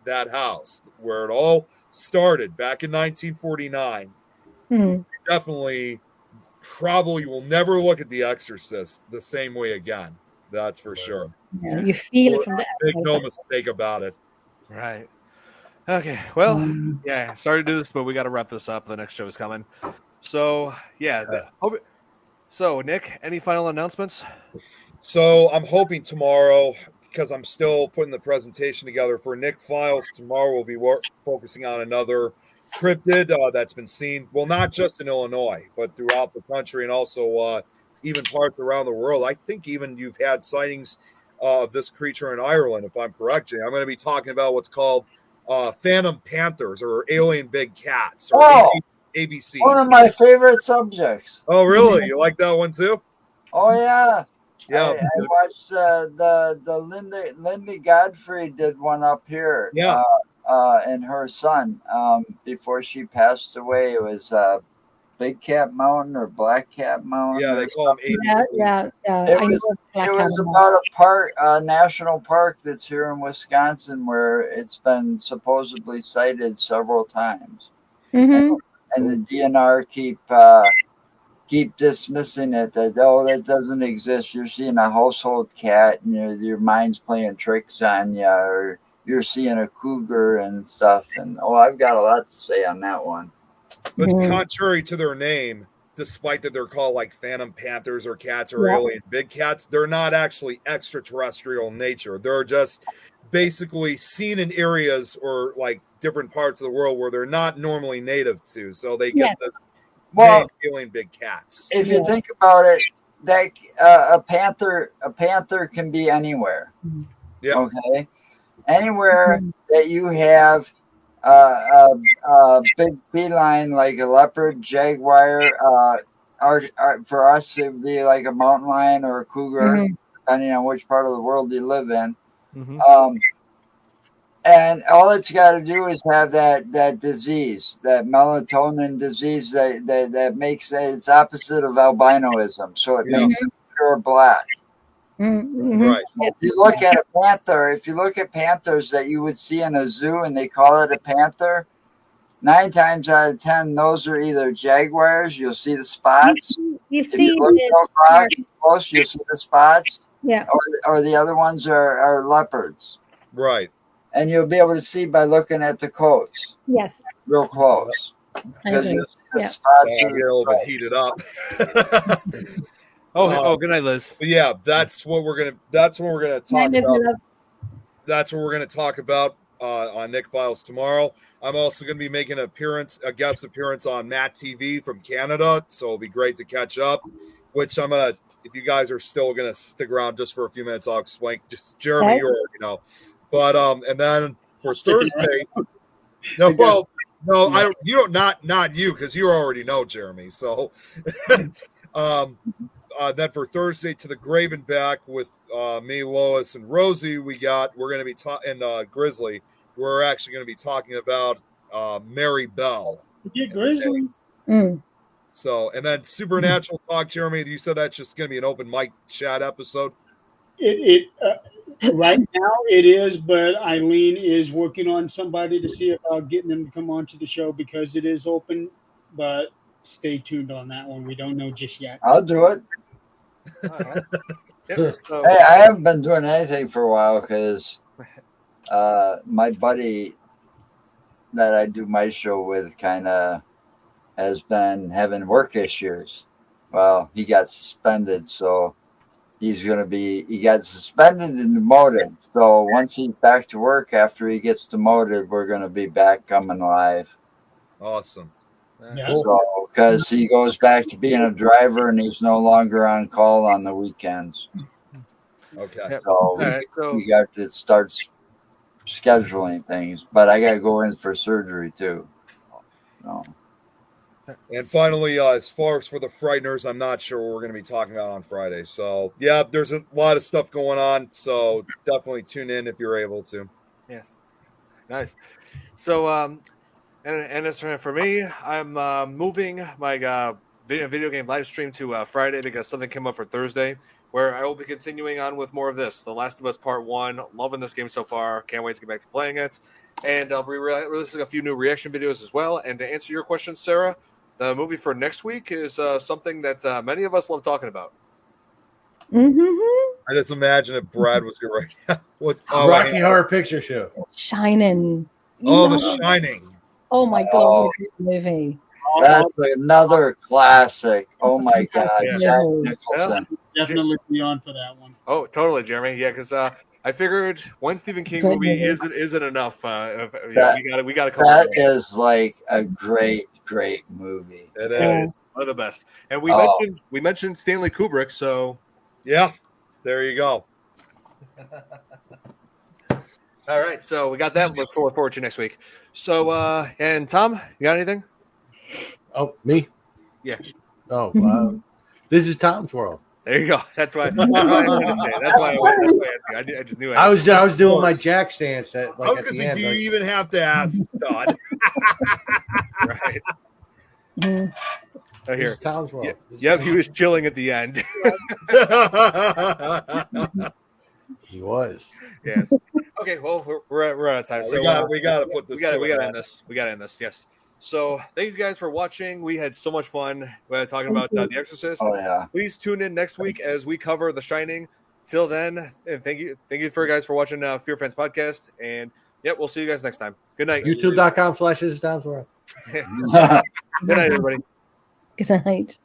S3: that house where it all started back in 1949, definitely probably will never look at The Exorcist the same way again. That's for sure.
S2: Yeah, you feel it from the
S3: Make no mistake about it.
S1: Right. Okay. Well, yeah. Sorry to do this, but we got to wrap this up. The next show is coming. So yeah. So Nick, any final announcements?
S3: So I'm hoping tomorrow, because I'm still putting the presentation together for Nick Files. Tomorrow we'll be focusing on another cryptid that's been seen, well, not just in Illinois, but throughout the country and also even parts around the world. I think even you've had sightings of this creature in Ireland, if I'm correct, Jay. I'm going to be talking about what's called phantom panthers or alien big cats or ABCs.
S6: One of my favorite subjects.
S3: Oh, really? You like that one too?
S6: Oh, yeah.
S3: Yeah,
S6: I watched the Lindy Godfrey did one up here.
S3: Yeah,
S6: and her son before she passed away. It was Big Cat Mountain or Black Cat Mountain.
S3: Yeah, they call them ABC.
S2: Yeah.
S6: It was about a park, a national park that's here in Wisconsin, where it's been supposedly cited several times, and the DNR keep dismissing it, that that doesn't exist. You're seeing a household cat and your mind's playing tricks on you, or you're seeing a cougar and stuff. And I've got a lot to say on that one.
S3: But contrary to their name, despite that they're called like phantom panthers or cats or alien big cats, they're not actually extraterrestrial in nature. They're just basically seen in areas or like different parts of the world where they're not normally native to. So they get this alien big cats.
S6: If you think about it, that a panther can be anywhere.
S3: Yeah.
S6: Okay. Anywhere that you have a big feline like a leopard, jaguar, for us it would be like a mountain lion or a cougar, depending on which part of the world you live in. And all it's got to do is have that disease, that melatonin disease that makes it's opposite of albinoism. So it makes them pure black.
S3: Right.
S6: If you look at a panther, if you look at panthers that you would see in a zoo and they call it a panther, 9 times out of 10, those are either jaguars. You'll see the spots. If you look real close, you'll see the spots.
S2: Yeah.
S6: Or the other ones are leopards.
S3: Right.
S6: And you'll be able to see by looking at the coats.
S2: Yes.
S6: Real close. Because
S2: you'll
S6: see the spots.
S3: Get a little bit heated up.
S1: Good night, Liz.
S3: But yeah, that's what we're gonna talk about. That's what we're gonna talk about on Nick Files tomorrow. I'm also gonna be making a guest appearance on Matt TV from Canada, so it'll be great to catch up. Which I'm gonna, if you guys are still gonna stick around just for a few minutes, I'll explain. Just Jeremy, you already know. But and then for Thursday, I don't. You don't. Not you, because you already know Jeremy. So, then for Thursday to the grave and back with me, Lois, and Rosie, we're going to be talking Grizzly. We're actually going to be talking about Mary Bell.
S4: Yeah, Grizzly.
S3: So, and then Supernatural Talk, Jeremy. You said that's just going to be an open mic chat episode.
S4: Right now it is, but Eileen is working on somebody to see about getting them to come onto the show because it is open. But stay tuned on that one. We don't know just yet.
S6: I'll do it. Hey, I haven't been doing anything for a while because my buddy that I do my show with kind of has been having work issues. Well, he got suspended, so he got suspended and demoted. So once he's back to work after he gets demoted, we're going to be back coming live.
S3: Awesome.
S6: So, because he goes back to being a driver and he's no longer on call on the weekends.
S3: Okay.
S6: So we got to start scheduling things, but I got to go in for surgery too. So.
S3: And finally, as far as for the Frighteners, I'm not sure what we're going to be talking about on Friday. So, yeah, there's a lot of stuff going on. So, definitely tune in if you're able to.
S1: Yes. Nice. So, and as for me, I'm moving my video game live stream to Friday because something came up for Thursday, where I will be continuing on with more of this. The Last of Us Part 1. Loving this game so far. Can't wait to get back to playing it. And I'll be releasing a few new reaction videos as well. And to answer your question, Sarah, the movie for next week is something that many of us love talking about.
S3: I just imagine if Brad was here right now.
S5: Rocky Horror Picture Show.
S2: Shining.
S3: The Shining.
S2: Oh my God, what a movie.
S6: That's another classic. Oh my God, Jack Nicholson.
S4: Definitely be on for that one.
S1: Oh, totally, Jeremy. Yeah, because I figured one Stephen King movie isn't enough. We got to come.
S6: That is like a great movie.
S3: It is
S1: one of the best. And we mentioned Stanley Kubrick, so
S3: yeah, there you go.
S1: All right, so we got that. Look forward to next week. So, and Tom, you got anything?
S5: Oh, me?
S1: Yeah.
S5: Oh, this is Tom's World.
S1: There you go. That's why I wanted to say it. That's why I just knew.
S5: I was doing my jack stance at
S3: I was going to say, do you even have to ask, Todd?
S1: Right.
S5: This is Tom's World.
S1: Yep, he was chilling at the end.
S5: He was.
S1: Yes. Okay. Well, we're out of time. So
S3: we got to put this.
S1: We got to end this. We got to end this. Yes. So thank you guys for watching. We had so much fun talking about The Exorcist.
S6: Oh yeah.
S1: Please tune in next week as we cover The Shining. Till then, and thank you for guys for watching Fearfans podcast. And yep, we'll see you guys next time. Good night.
S5: YouTube.com/This is Tom's World.
S1: Good night, everybody.
S2: Good night.